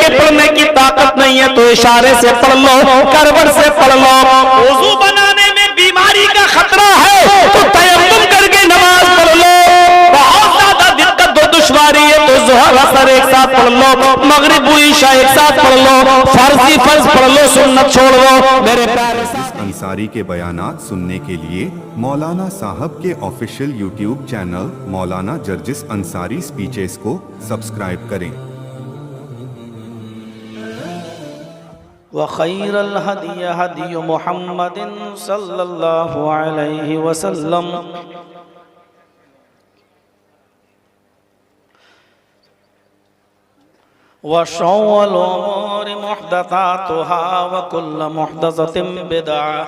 लेके पढ़ने की ताकत नहीं है तो इशारे से पढ़ लो, करवट से पढ़ लो। वुजू बनाने में बीमारी का खतरा है तो तयम्मुम करके नमाज पढ़ लो। बहुत ज्यादा दिक्कत और दुश्वारी है तो ज़ोहर असर एक साथ पढ़ लो, मगरिब ईशा एक साथ पढ़ लो, फर्जी फर्ज पढ़ लो, सुन्नत छोड़ लो। मेरे प्यारे अंसारी के बयानात सुनने के लिए मौलाना साहब के ऑफिशियल यूट्यूब चैनल मौलाना जर्जिस अंसारी स्पीचेस को सब्सक्राइब करें। व खैरल हदी हदी मुहम्मदिन सल्लल्लाहु अलैहि वसल्लम व शर्रुल उमूरि मुहदसातुहा व कुल्लु मुहदसतिन बिदअह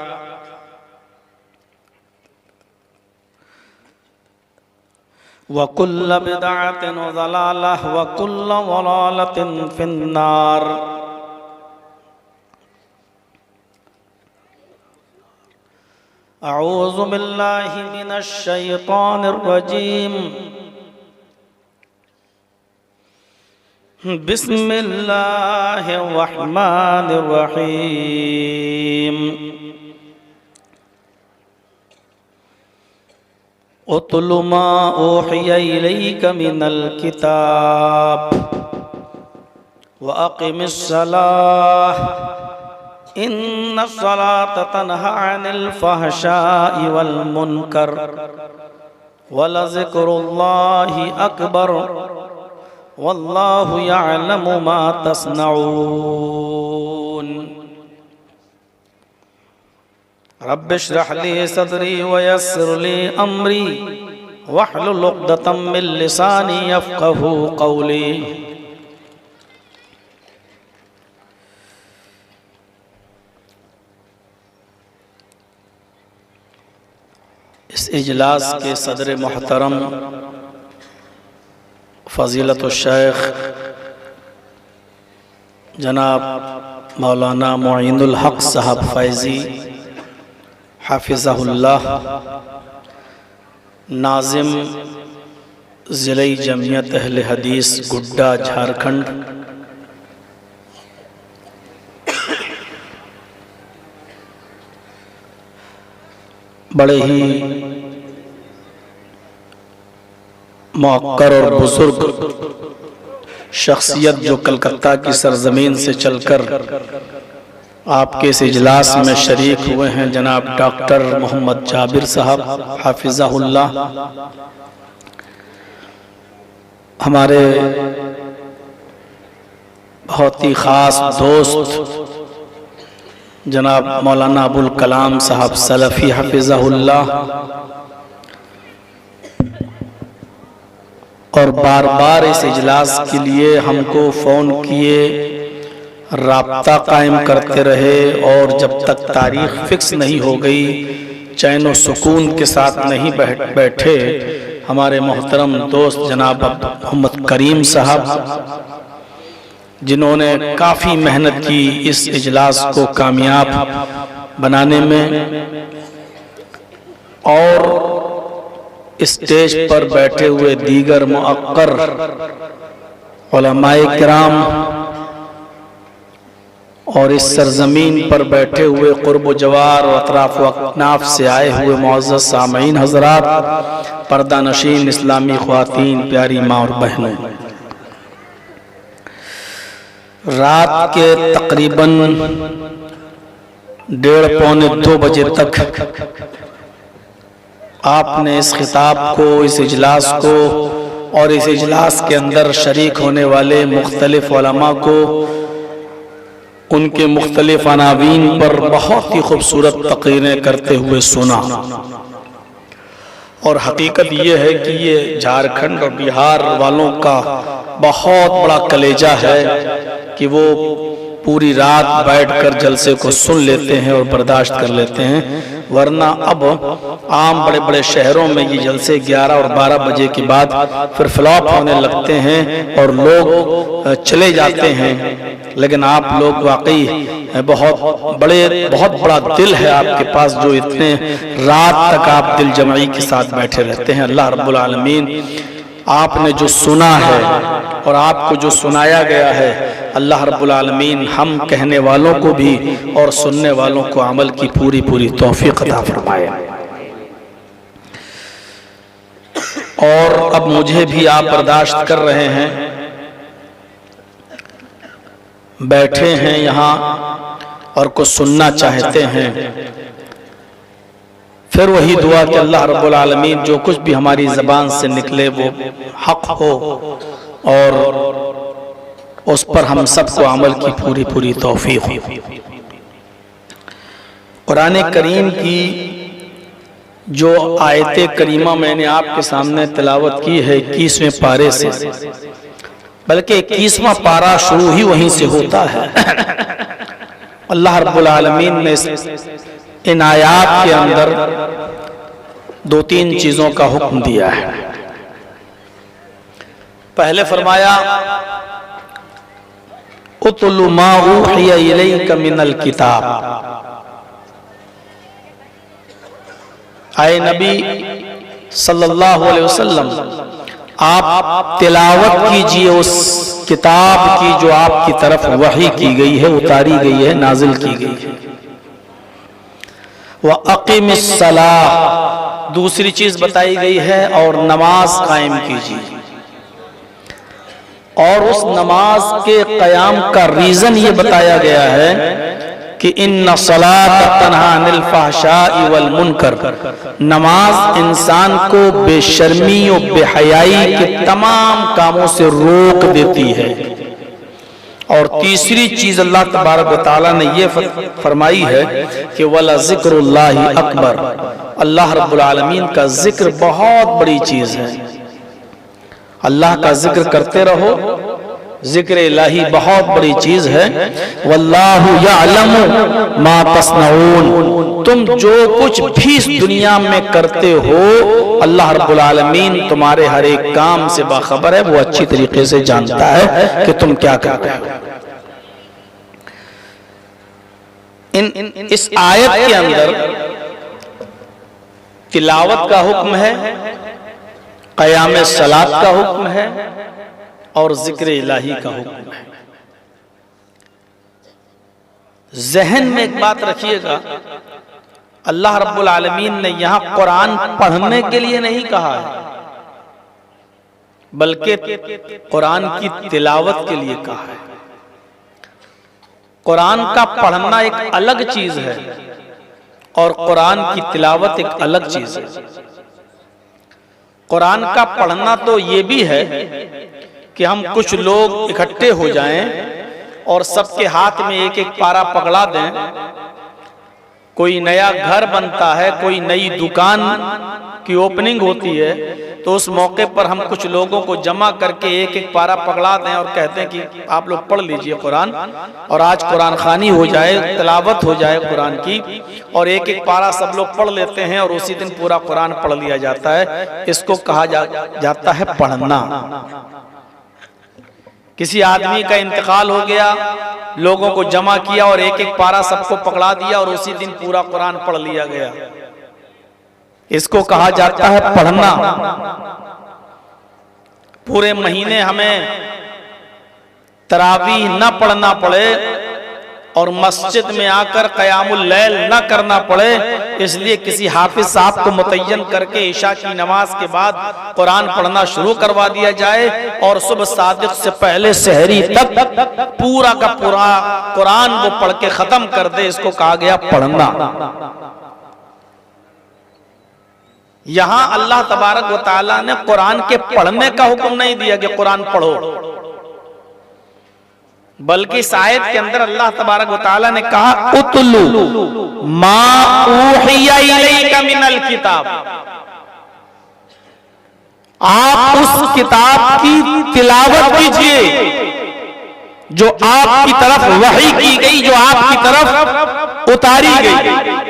व कुल्लु बिदअतिन ज़लालह व कुल्लु ज़लालतिन फिन्नार। अऊज़ु बिल्लाहि मिनश शैतानिर रजीम। बिस्मिल्लाहिर रहमानिर रहीम। उतलु मा ऊहिया इलैका मिनल किताब व अक़िमिस सलाह इन्नस सलाता तन्हा अनिल फ़हशाइ वल मुनकर व लज़िक्रुल्लाहि अकबर वल्लाहु यअलमु मा तस्नऊन। रब्बिश्रह ली सदरी व यस्सिर ली अमरी वहलुल उक़दतम मिन लिसानी यफ़क़हू क़ौली। इस इजलास के सदर मोहतरम फ़ज़ीलत शेख जनाब मौलाना मुईनुल हक़ साहब फैज़ी हाफ़िज़हुल्लाह, नाज़िम ज़िले जमियत अहले हदीस गुड्डा झारखंड, बड़े ही मौक़र और बुजुर्ग शख्सियत जो कलकत्ता की सरजमीन से चलकर आपके इस इजलास में शरीक हुए हैं, जनाब डॉक्टर मोहम्मद जाबिर साहब हाफिज़हुल्लाह, हमारे बहुत ही ख़ास दोस्त जनाब मौलाना अबुल कलाम साहब सलफ़ी हाफिज़हुल्लाह, और बार बार इस इजलास के लिए हमको फ़ोन किए, राब्ता कायम करते रहे, और जब तक तारीख़ फ़िक्स नहीं हो गई चैन व सुकून के साथ नहीं बैठे हमारे मोहतरम दोस्त जनाब मोहम्मद करीम साहब, जिन्होंने काफ़ी मेहनत की इस इजलास को कामयाब बनाने में, और स्टेज पर बैठे हुए दीगर मुअक्कर उलमाए किराम और इस सरजमीन पर बैठे हुए कुर्ब जवार और अतराफ व अकनाफ से आए हुए मुअज़्ज़ज़ सामईन हज़रात, पर्दा नशीन इस्लामी ख़वातीन, प्यारी माँ और बहनों, रात के तकरीबन 1:30 पौने 2 बजे तक आपने इस खिताब को, इस इजलास को और इस इजलास के अंदर शरीक होने वाले मुख्तलिफ उलमा को उनके मुख्तलिफ अनावीन पर बहुत ही खूबसूरत तक़रीरें करते हुए सुना। और हकीकत ये है कि ये झारखंड और बिहार वालों का बहुत बड़ा कलेजा है कि वो पूरी रात बैठकर जलसे को सुन लेते हैं और बर्दाश्त कर लेते हैं, वरना अब आम बड़े बड़े शहरों में ये जलसे 11 और 12 बजे के बाद फिर फ्लॉप होने लगते हैं और लोग चले जाते हैं। लेकिन आप लोग वाकई बहुत बड़ा दिल है आपके पास, जो इतने रात तक आप दिल जमाई के साथ बैठे रहते हैं। अल्लाह रब्बुल आलमीन आपने जो सुना है और आपको जो सुनाया गया है, अल्लाह रब्बुल आलमीन हम कहने वालों को भी और सुनने वालों को अमल की पूरी पूरी तौफीक अता फरमाए। और अब मुझे भी आप बर्दाश्त कर रहे हैं, बैठे हैं यहाँ और कुछ सुनना चाहते हैं, फिर वही दुआ कि अल्लाह रब्बुल आलमीन जो कुछ भी हमारी ज़बान से निकले वो हक हो और उस पर हम सबको अमल की पूरी पूरी तौफीक हो। कुरान करीम की जो आयत करीमा मैंने आपके सामने तिलावत की है 21वें पारे से, बल्कि 21वां पारा शुरू ही वहीं से होता है। अल्लाह रब्बुल आलमीन ने इन आयात के अंदर 2-3 चीजों का हुक्म दिया है। पहले फरमाया उतलु मा उहिया इलैका मिनल किताब, आए नबी सल्लल्लाहु अलैहि वसल्लम आप तिलावत कीजिए उस किताब की जो आपकी तरफ वही की गई है, उतारी गई है, नाजिल की गई है। व अक़ीमिस सलाह, दूसरी चीज बताई गई है, और नमाज कायम कीजिए। और उस नमाज के कयाम का रीजन ये बताया गया है कि इन्ना सलात तन्हा अनिल फ़हशाई वल मुनकर, नमाज इंसान को बेशर्मी और बेहयाई के तमाम कामों से रोक देती है। और तीसरी चीज अल्लाह तबारक व तआला ने ये फरमाई है कि वला ज़िक्रुल्लाहि अकबर, अल्लाह रब्बुल आलमीन का जिक्र बहुत बड़ी चीज है। अल्लाह का जिक्र करते रहो, जिक्र इलाही बहुत बड़ी चीज है। वल्लाहु यअलमु मा तस्नऊन, तुम जो कुछ भी इस दुनिया में करते हो अल्लाह रब्बुल आलमीन तुम्हारे हर एक काम से बाखबर है, वो अच्छी तरीके से जानता है कि तुम क्या करते हो। इस आयत के अंदर तिलावत का हुक्म है, क़याम सलात का हुक्म है और जिक्र इलाही का हुक्म है। जहन में एक बात रखिएगा, अल्लाह रब्बुल आलमीन ने यहां कुरान पढ़ने के लिए नहीं कहा है, बल्कि कुरान की तिलावत के लिए कहा है। कुरान का पढ़ना एक अलग चीज है और कुरान की तिलावत एक अलग चीज है। कुरान का पढ़ना तो ये भी है कि हम कुछ लोग इकट्ठे हो जाएं और सबके हाथ में एक एक पारा पकड़ा दें। कोई नया घर बनता है, कोई नई दुकान की ओपनिंग होती है, तो उस मौके पर हम कुछ लोगों को जमा करके एक एक पारा पकड़ा दें और कहते हैं कि आप लोग पढ़ लीजिए कुरान, और आज कुरान खानी हो जाए, तिलावत हो जाए कुरान की, और एक एक पारा सब लोग पढ़ लेते हैं और उसी दिन पूरा कुरान पढ़ लिया जाता है। इसको कहा जाता है पढ़ना। किसी आदमी का इंतकाल हो गया, लोगों को जमा किया और एक एक पारा सबको पकड़ा दिया और उसी दिन पूरा कुरान पढ़ लिया गया, इसको कहा जाता है पढ़ना। पूरे महीने हमें तरावीह न पढ़ना पड़े और मस्जिद में आकर क़यामुल लैल न करना पड़े, इसलिए किसी हाफिज साहब को मुतय्यन करके इशा की नमाज के बाद कुरान पढ़ना शुरू करवा दिया जाए और सुबह सादिक से पहले सहरी तक पूरा का पूरा कुरान वो पढ़ के खत्म कर दे, इसको कहा गया पढ़ना। यहां अल्लाह तबारक व तआला ने कुरान के पढ़ने का हुक्म नहीं दिया कि कुरान पढ़ो, बल्कि इस आयत के अंदर अल्लाह तबारक व तआला ने कहा उतलू मा उहिया इलैका मिनल किताब, आप उस किताब की तिलावत कीजिए जो आपकी तरफ वही की गई, जो आपकी तरफ उतारी गई।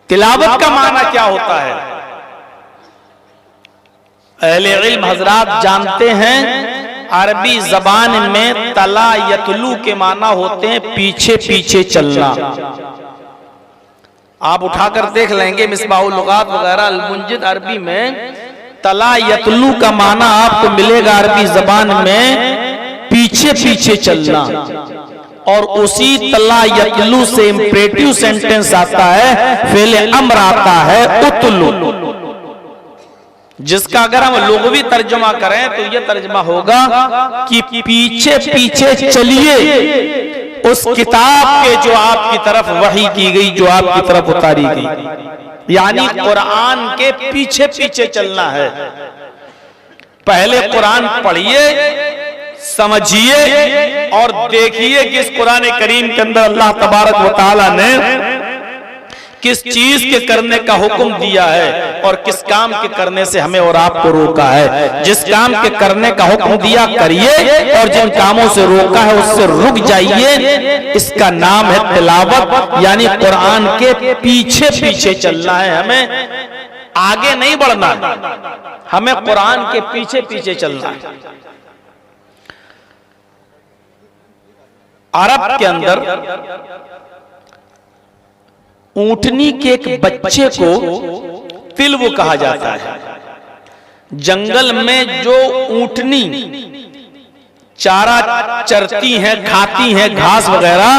तिलावत का माना क्या होता है? अहले इल्म हजरात जानते हैं, अरबी जबान में तला यतलू के माना होते हैं पीछे पीछे चलना। आप उठाकर देख लेंगे मिसबाहुल लुगात वगैरह अल-मुंजिद अरबी में तला यतलू का माना आपको मिलेगा अरबी जबान में पीछे पीछे चलना। और उसी तला यतलू से इंपरेटिव सेंटेंस आता है, फेले अम्र आता है उतलू, जिसका अगर हम लुग़वी तर्जुमा करें तो यह तर्जुमा होगा कि पीछे पीछे चलिए उस किताब के जो आपकी तरफ वही की गई, जो आपकी तरफ उतारी गई। यानी कुरान के पीछे पीछे चलना है। पहले कुरान पढ़िए, समझिए और देखिए कि इस कुरान करीम के अंदर अल्लाह तबारक व तआला ने किस चीज के करने का हुक्म दिया है और किस काम के करने से हमें और आपको रोका है। जिस काम के करने का हुक्म दिया करिए और जिन कामों से रोका है उससे रुक जाइए। इसका नाम है तिलावत, यानी कुरान के पीछे पीछे चलना है। हमें आगे नहीं बढ़ना, हमें कुरान के पीछे पीछे चलना है। अरब के अंदर ऊंटनी के एक बच्चे को तिल्व कहा जाता है। जंगल में जो ऊंटनी चारा चरती हैं, खाती हैं घास वगैरह,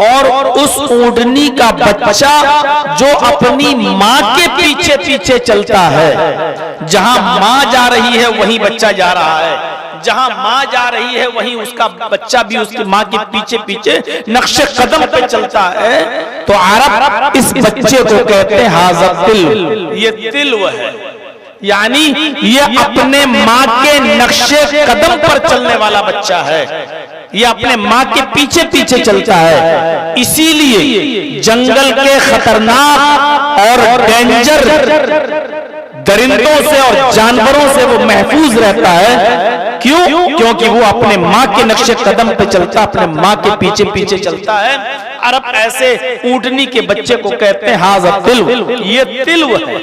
और उस ऊंटनी का बच्चा जो अपनी माँ के पीछे पीछे चलता है, जहां माँ जा रही है वहीं बच्चा जा रहा है, जहां माँ जा रही है वहीं उसका बच्चा भी उसकी माँ के पीछे पीछे नक्शे कदम पे चलता है। तो अरब इस बच्चे को कहते हैं हाज़ा तिल्व, ये तिल्व है, यानी ये अपने माँ के नक्शे कदम पर चलने वाला बच्चा है, ये अपने माँ के पीछे पीछे चलता है। इसीलिए जंगल के खतरनाक और डेंजर दरिंदों से और जानवरों से वो महफूज रहता है। क्यों? क्योंकि वो अपने माँ के नक्शे कदम पे चलता, अपने माँ के पीछे पीछे चलता है। अरब ऐसे ऊंटनी के बच्चे को कहते हैं हाज़ा तिल्व, ये तिल्व है,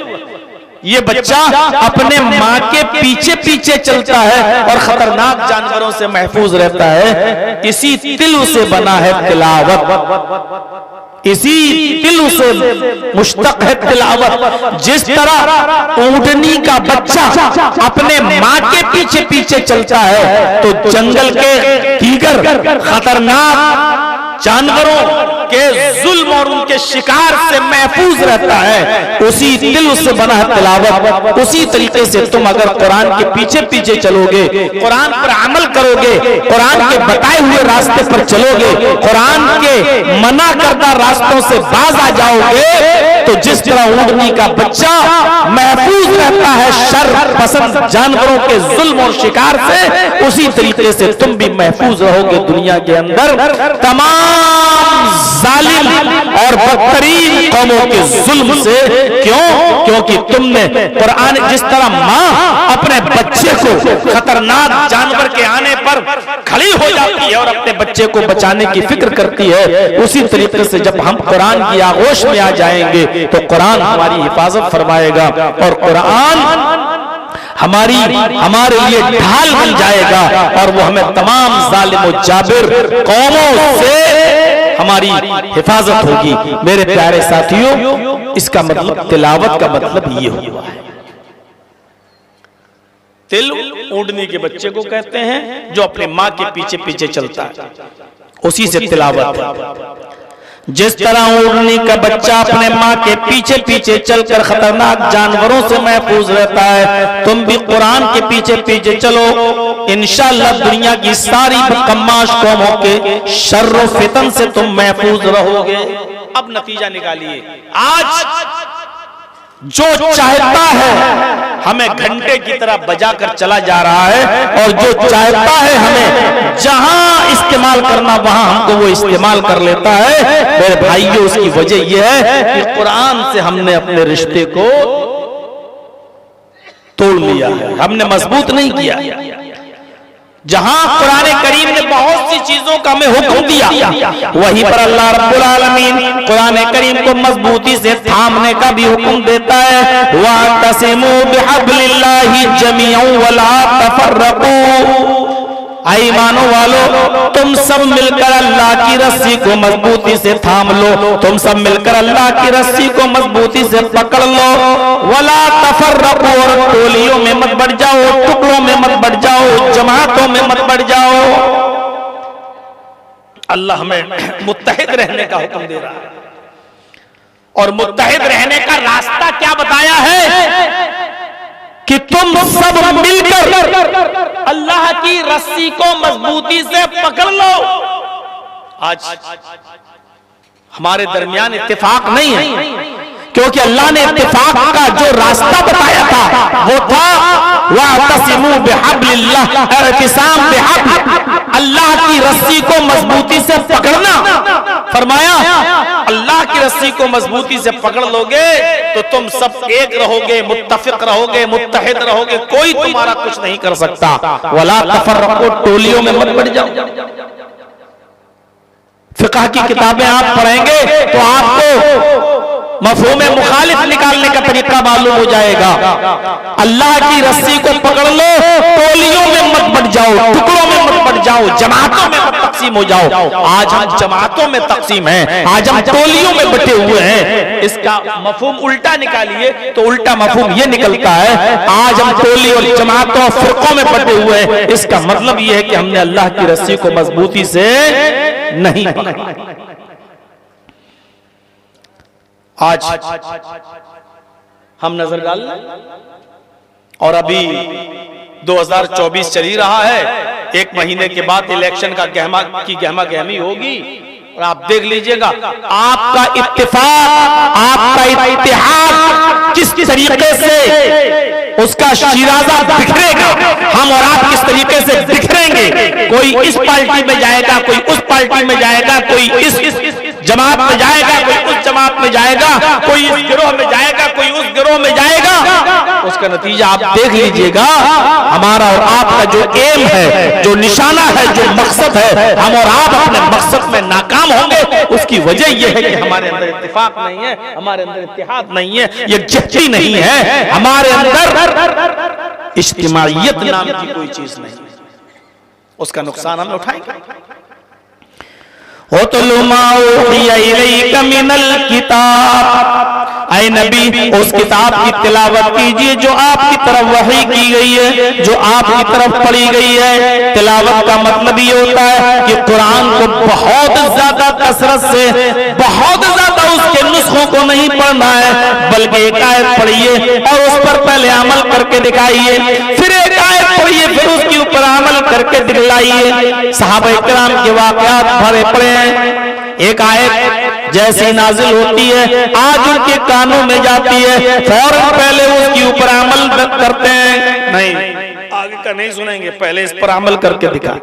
ये बच्चा अपने माँ के पीछे पीछे चलता है और खतरनाक जानवरों से महफूज रहता है। इसी तिल्व से बना है तिलावत, इसी तिल्व से मुश्तक है तिलावत। जिस तरह ऊंटनी का बच्चा अपने माँ के पीछे पीछे चलता है तो जंगल के दीगर खतरनाक जानवरों के जुल्म और उनके शिकार से महफूज रहता है, उसी तिल्व से बना है तिलावत। उसी तरीके से तुम अगर कुरान के पीछे पीछे चलोगे, कुरान पर अमल करोगे, कुरान के बताए हुए रास्ते पर चलोगे, कुरान के मना करदा रास्तों से बाज आ जाओगे, तो जिस तरह ऊंटनी का बच्चा महफूज रहता है शर पसंद जानवरों के जुल्म और शिकार से, उसी तरीके से तुम भी महफूज रहोगे दुनिया के अंदर तमाम जालिम और बदतरीन कौमों के जुल्म से। क्यों? क्योंकि तुमने कुरान, जिस तरह माँ अपने बच्चे को खतरनाक जानवर के आने पर खड़ी हो जाती है और अपने बच्चे को बचाने की फिक्र करती है, उसी तरीके से जब हम कुरान की आगोश में आ जाएंगे तो कुरान हमारी हिफाजत फरमाएगा और कुरान हमारे लिए ढाल बन जाएगा और वो हमें तमाम जालिम और जाबिर कौमों से हमारी हिफाजत होगी। मेरे प्यारे साथियों, इसका मतलब तिलावत का मतलब ये हुआ है। तिल्व ऊंटनी के बच्चे को कहते हैं जो अपने माँ के पीछे पीछे चलता है, उसी से तिलावत है। जिस तरह ऊंटनी का बच्चा अपने माँ के पीछे पीछे चलकर खतरनाक जानवरों से महफूज रहता है, तुम भी कुरान के पीछे पीछे चलो, इंशाअल्लाह दुनिया की सारी बदकम्माश कौमों के शर्र फितन से तुम महफूज रहोगे। अब नतीजा निकालिए, आज जो चाहता है हमें घंटे की तरह बजाकर चला जा रहा है और जो चाहता है हमें जहां इस्तेमाल करना वहां हमको वो इस्तेमाल कर लेता है। मेरे भाइयों, उसकी वजह यह है कि कुरान से हमने अपने रिश्ते को तोड़ लिया है, हमने मजबूत नहीं किया। जहां कुरान करीम ने बहुत सी चीजों का हमें हुक्म दिया, वहीं पर अल्लाह रब्बुल आलमीन कुरान करीम को मजबूती से थामने का भी हुक्म देता है। वातसिमू बिहब्लिल्लाहि जमीअन वला तफर्रकू, ईमानो वालो तुम सब मिलकर अल्लाह की रस्सी को मजबूती से थाम लो, तुम सब मिलकर अल्लाह की रस्सी को मजबूती से पकड़ लो। वला तफर्रकू, और टोलियों में मत बढ़ जाओ, टुकड़ों में मत बढ़ जाओ, जमातों में मत बढ़ जाओ। अल्लाह हमें मुत्तहिद रहने का हुक्म दे रहा है और मुत्तहिद रहने का रास्ता क्या बताया है कि तुम सब मिलकर अल्लाह की रस्सी को मजबूती से पकड़ लो। आज हमारे दरमियान इत्तेफाक नहीं है क्योंकि अल्लाह ने इत्तेफाक का जो रास्ता बताया था वो था वअतसिमू बिहब्लिल्लाह, इत्तिसाम बिहब्ल, अल्लाह की रस्सी को मजबूती से पकड़ना। फरमाया अल्लाह की रस्सी को मजबूती से पकड़ लोगे तो तुम सब एक रहोगे, मुत्तफिक रहोगे, मुत्तहिद रहोगे, कोई तुम्हारा कुछ नहीं कर सकता। वला तफर्रकू, टोलियों में मत बढ़ जाओ। फिक़ह की किताबें आप पढ़ेंगे तो आपको मफ़हूम मुखालिफ निकालने का तरीका मालूम हो जाएगा। अल्लाह की रस्सी को पकड़ लो, टोलियों में मत बट जाओ, टुकड़ों में मत बट जाओ, जमातों में मत तकसीम हो जाओ। आज हम जमातों में तकसीम हैं, आज हम टोलियों में बटे हुए हैं। इसका मफ़हूम उल्टा निकालिए तो उल्टा मफ़हूम ये निकलता है आज हम टोली और जमातों और फिरकों में बटे हुए हैं। इसका मतलब ये है कि हमने अल्लाह की रस्सी को मजबूती से नहीं पकड़ा। आज हम नजर डाल और अभी 2024 चल ही रहा है, एक महीने के बाद इलेक्शन का गहमा गहमी होगी और आप देख लीजिएगा आपका इत्तेफाक, आपका इत्तेहाद किस तरीके से उसका शिराजा बिखरेगा, हम और आप किस तरीके से बिखरेंगे। कोई इस पार्टी में जाएगा, कोई उस पार्टी में जाएगा, कोई इस जमात में जाएगा, कोई उस जमात में जाएगा, कोई इस गिरोह में जाएगा, कोई उस गिरोह में जाएगा। उसका नतीजा आप देख लीजिएगा। हमारा और आपका जो एम है, जो निशाना है, जो मकसद है, हम और आप अपने मकसद में नाकाम होंगे। उसकी वजह यह है कि हमारे अंदर इत्तेफाक नहीं है, हमारे अंदर इत्तेहाद नहीं है, यकजहती नहीं है, हमारे अंदर इज्तिमाइयत नाम की कोई चीज नहीं है। उसका नुकसान हम उठाएंगे। ऐ नबी, उस किताब की तिलावत कीजिए जो आपकी तरफ वही की गई है, जो आपकी तरफ पढ़ी गई है। तिलावत का मतलब ये होता है कि कुरान को बहुत ज्यादा कसरत से, बहुत ज्यादा उसके नुस्खों को नहीं पढ़ना है, बल्कि एक आयत पढ़िए और उस पर पहले अमल करके दिखाइए, फिर एक आयत पढ़िए, फिर उसके ऊपर अमल करके दिखलाइए। सहाबा इकराम के वाक़यात भरे पड़े हैं। एक आयत जैसी नाजिल होती है, आज उनके कानों में जाती है, फौरन पहले उसके ऊपर अमल करते हैं। नहीं, आगे का नहीं सुनेंगे, पहले इस पर अमल करके दिखा।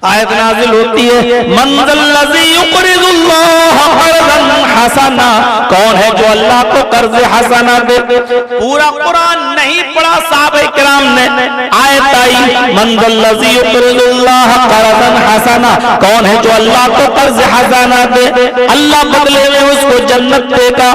आयत नाजिल होती है, मंज़ल्लज़ी युक़रिज़ुल्लाह क़र्ज़न हसना, कौन है जो अल्लाह को कर्ज हसना दे। पूरा कुरान नहीं पढ़ा साहबे किराम ने, आयत आई मंज़ल्लज़ी युक़रिज़ुल्लाह क़र्ज़न हसना, कौन है जो अल्लाह को कर्ज हसना दे, अल्लाह बदले में उसको जन्नत देगा।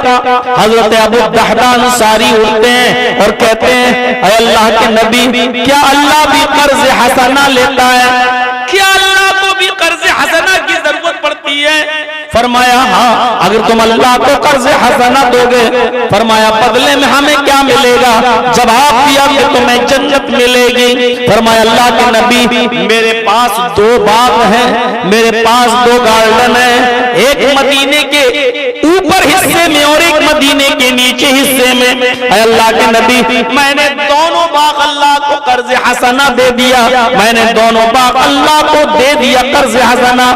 हज़रत अबू दहदा अंसारी उठते हैं और कहते हैं, ऐ अल्लाह के नबी, क्या अल्लाह भी कर्ज हसना लेता है? क्या अल्लाह को भी कर्ज हसना की जरूरत पड़ती है? फरमाया हाँ, अगर तुम अल्लाह को कर्ज हसना दोगे, फरमाया बदले में हमें क्या मिलेगा? जवाब दिया कि तुम्हें जन्नत मिलेगी। फरमाया अल्लाह के नबी, मेरे पास 2 बाग हैं, मेरे पास 2 गार्डन हैं, एक मदीने के ऊपर हिस्से में और एक मदीने के नीचे हिस्से में। अल्लाह के नबी, मैंने दोनों बाग अल्लाह को कर्ज हसना दे दिया, मैंने दोनों बाग अल्लाह को दे दिया कर्ज हसना।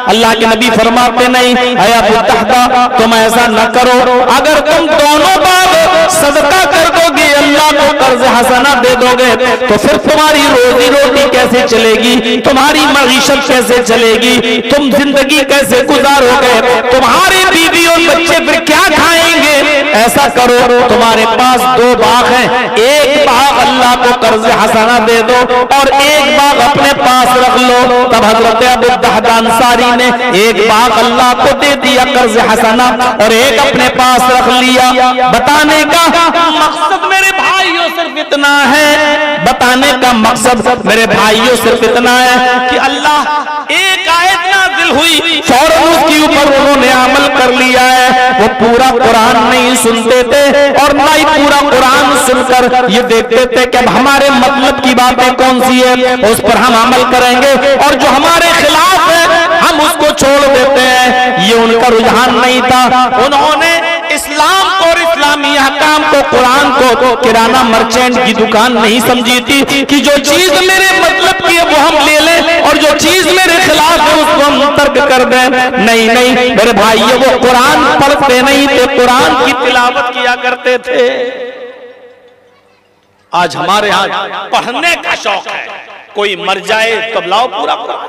अल्लाह के नबी फरमाते नहीं, ऐ अबू दहदा तुम ऐसा न करो, अगर तुम दोनों बाग सदका कर दोगे, अल्लाह को कर्ज हसना दे दोगे, तो फिर तुम्हारी रोजी रोटी कैसे चलेगी, तुम्हारी मईशत कैसे चलेगी, तुम जिंदगी कैसे गुजारोगे, तुम्हारी बीवी और बच्चे फिर क्या खाएंगे? ऐसा करो, तुम्हारे पास 2 बाग हैं, एक बाग अल्लाह को कर्ज हसना दे दो और एक बाग अपने पास रख लो। तब हजरत अबू दहदा अंसारी ने एक बाग अल्लाह को दे दिया कर्ज हसना और एक अपने पास रख लिया। बताने का मकसद मेरे भाइयों सिर्फ इतना है, बताने का मकसद मेरे भाइयों सिर्फ इतना है कि अल्लाह एक आयत नाज़िल हुई, फौरन उसके ऊपर उन्होंने अमल कर लिया है। वो पूरा कुरान नहीं सुनते थे और ना ही पूरा कुरान सुनकर ये देखते थे कि अब हमारे मतलब की बातें कौन सी है, उस पर हम अमल करेंगे, और जो हमारे खिलाफ छोड़ देते हैं, ये उनका रुझान नहीं था। उन्होंने इस्लाम और इस्लामी अहकाम को, कुरान को किराना मर्चेंट की दुकान नहीं समझी थी कि जो चीज मेरे मतलब की है वो हम ले लें और जो चीज मेरे खिलाफ है उसको हम तर्क कर दें। नहीं नहीं मेरे भाई, ये वो कुरान पढ़ते नहीं थे, कुरान की तिलावत किया करते थे। आज हमारे यहाँ पढ़ने का शौक है, कोई मर जाए तब लाओ पूरा कुरान,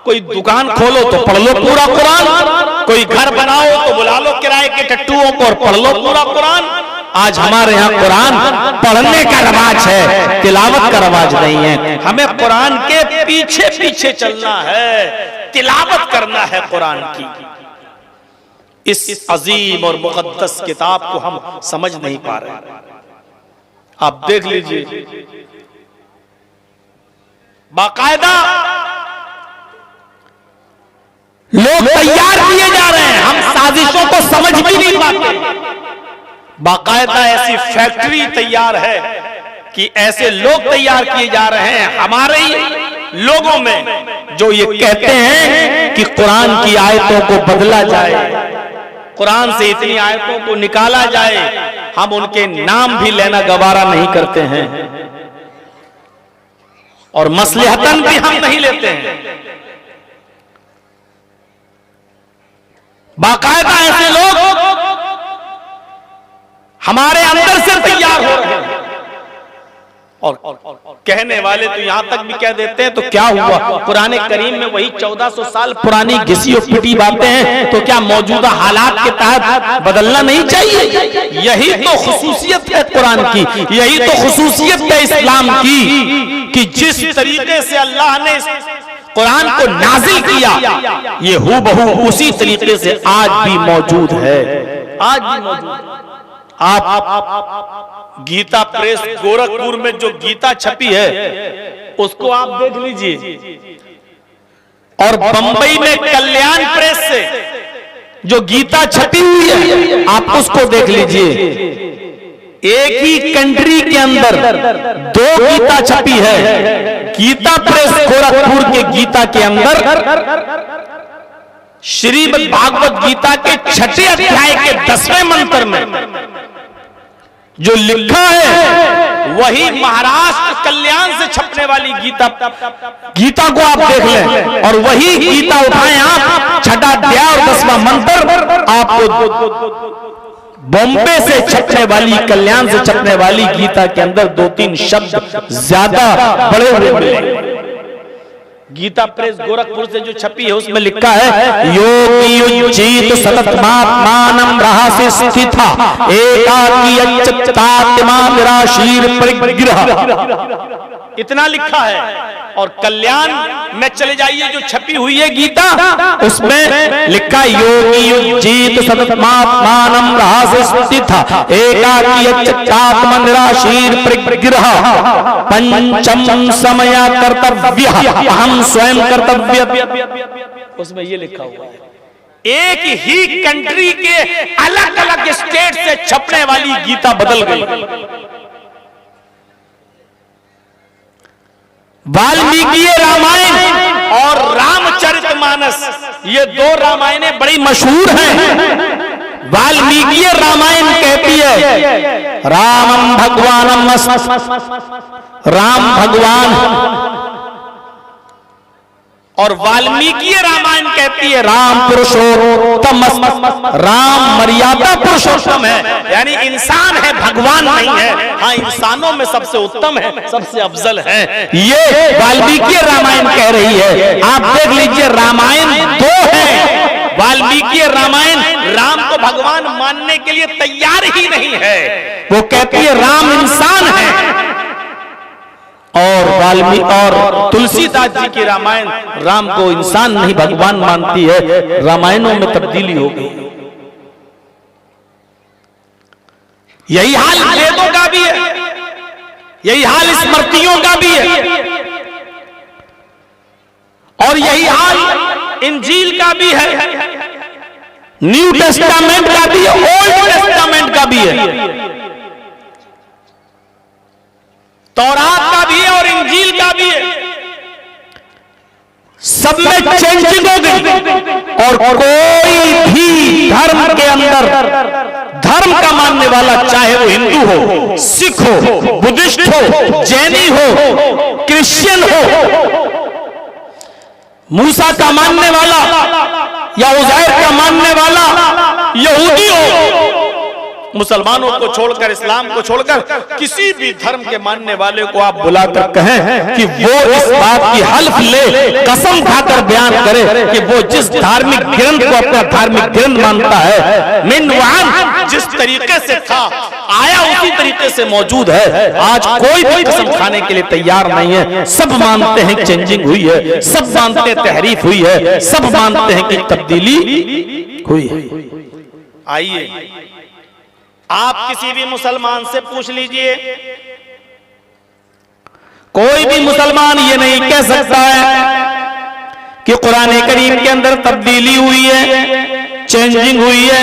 कोई दुकान खोलो तो पढ़ लो पूरा कुरान, कोई घर बनाओ तो बुला लो किराए के टट्टुओं को और पढ़ लो पूरा कुरान। आज हमारे यहाँ कुरान पढ़ने का रवाज है, तिलावत का रवाज नहीं है। हमें कुरान के पीछे पीछे चलना है, तिलावत करना है कुरान की। इस अजीम और मुकद्दस किताब को हम समझ नहीं पा रहे। आप देख लीजिए, बाकायदा लोग तैयार किए जा रहे हैं, हम साजिशों को समझ भी नहीं पाते। बाकायदा ऐसी फैक्ट्री तैयार है कि ऐसे लोग तैयार किए जा रहे हैं हमारे ही लोगों में, जो ये कहते हैं कि कुरान की आयतों को बदला जाए, कुरान से इतनी आयतों को निकाला जाए। हम उनके नाम भी लेना गवारा नहीं करते हैं और मसलहतन भी हम नहीं लेते हैं। बाकायदा ऐसे लोग हमारे अंदर से तैयार हो रहे हैं और कहने वाले तो यहां तक भी कह देते हैं तो क्या हुआ, कुरान करीम में वही 1400 साल पुरानी घिसी और पिटी बातें हैं, तो क्या मौजूदा हालात के तहत बदलना नहीं चाहिए? यही तो खुसूसियत है कुरान की, यही तो खुसूसियत है इस्लाम की कि जिस तरीके से अल्लाह ने कुरान को नाजिल किया, ये हूबहू उसी तरीके से आज भी मौजूद है। आज भी मौजूद। आप गीता प्रेस गोरखपुर में जो गीता छपी है उसको आप देख लीजिए, और बंबई में कल्याण प्रेस से जो गीता छपी हुई है आप उसको देख लीजिए। एक ही कंट्री के अंदर दो गीता छपी है। गीता प्रेस गोरखपुर के गीता के अंदर श्रीमद् भागवत गीता के 6ठे अध्याय के 10वें मंत्र में जो लिखा है वही महाराष्ट्र कल्याण से छपने वाली गीता को आप देख लें, और वही गीता उठाएं आप, 6ठा अध्याय और 10वां मंत्र आपको बॉम्बे से छपने वाली, कल्याण से छपने वाली गीता के अंदर 2-3 शब्द ज्यादा बड़े हुए मिले। गीता प्रेस गोरखपुर से जो छपी है उसमें लिखा है, योगी सततमात्मानं रहस्य स्थिता एकाकी अच्युतात्मा निराशीर परिग्रह, इतना लिखा है। और कल्याण में चले जाइए जो छपी हुई है गीता, उसमें लिखा योगी सततमात्मानं रहस्य स्थिता एकाकी अच्युतात्मा निराशीर परिग्रह पंचम समय कर्तव्य हम स्वयं कर्तव्य, उसमें ये लिखा हुआ है। एक ही कंट्री के अलग अलग स्टेट से छपने वाली गीता बदल गई। वाल्मीकि रामायण और रामचरितमानस, ये 2 रामायणें बड़ी मशहूर हैं। वाल्मीकि रामायण कहती है रामम भगवानम, राम भगवान, और वाल्मीकि रामायण कहती है राम पुरुषोत्तम, राम मर्यादा पुरुषोत्तम है, यानी इंसान है, भगवान नहीं है। हाँ, इंसानों में सबसे उत्तम है, सबसे अफजल है, ये वाल्मीकि रामायण कह रही है। आप देख लीजिए, रामायण 2 है। वाल्मीकि रामायण राम को भगवान मानने के लिए तैयार ही नहीं है, वो कहती है राम इंसान है। और वाल्मीकि और तुलसीदास जी की रामायण राम को इंसान नहीं भगवान मानती है। रामायणों में तब्दीली हो गई। यही हाल वेदों का भी है, यही हाल स्मृतियों का भी है, और यही हाल इंजील का भी है, न्यू टेस्टामेंट का भी है, ओल्ड टेस्टामेंट का भी है, तौरात का भी है और इंजील का भी है। सब में चेंजिंग हो गई और कोई भी धर्म के अंदर धर्म का मानने वाला, चाहे वो हिंदू हो, सिख हो, बुद्धिस्ट हो, जैनी हो, क्रिश्चियन हो, मूसा का मानने वाला या उज़ैर का मानने वाला, यहूदी हो, मुसलमानों को छोड़कर, इस्लाम को छोड़कर किसी भी धर्म के मानने वाले को आप बुलाकर कहें कि वो इस बात की हल्फ ले, कसम खाकर बयान करे कि वो जिस धार्मिक ग्रंथ को अपना धार्मिक ग्रंथ मानता है, मिन वहां जिस तरीके से था आया उसी तरीके से मौजूद है, आज कोई भी कसम खाने के लिए तैयार नहीं है। सब मानते हैं चेंजिंग हुई है, सब मानते हैं तहरीफ हुई है, सब मानते हैं कि तब्दीली हुई है। आइए आप किसी भी मुसलमान से पूछ लीजिए, कोई भी मुसलमान ये नहीं कह सकता है कि कुरान करीम के अंदर तब्दीली हुई है, चेंजिंग हुई है।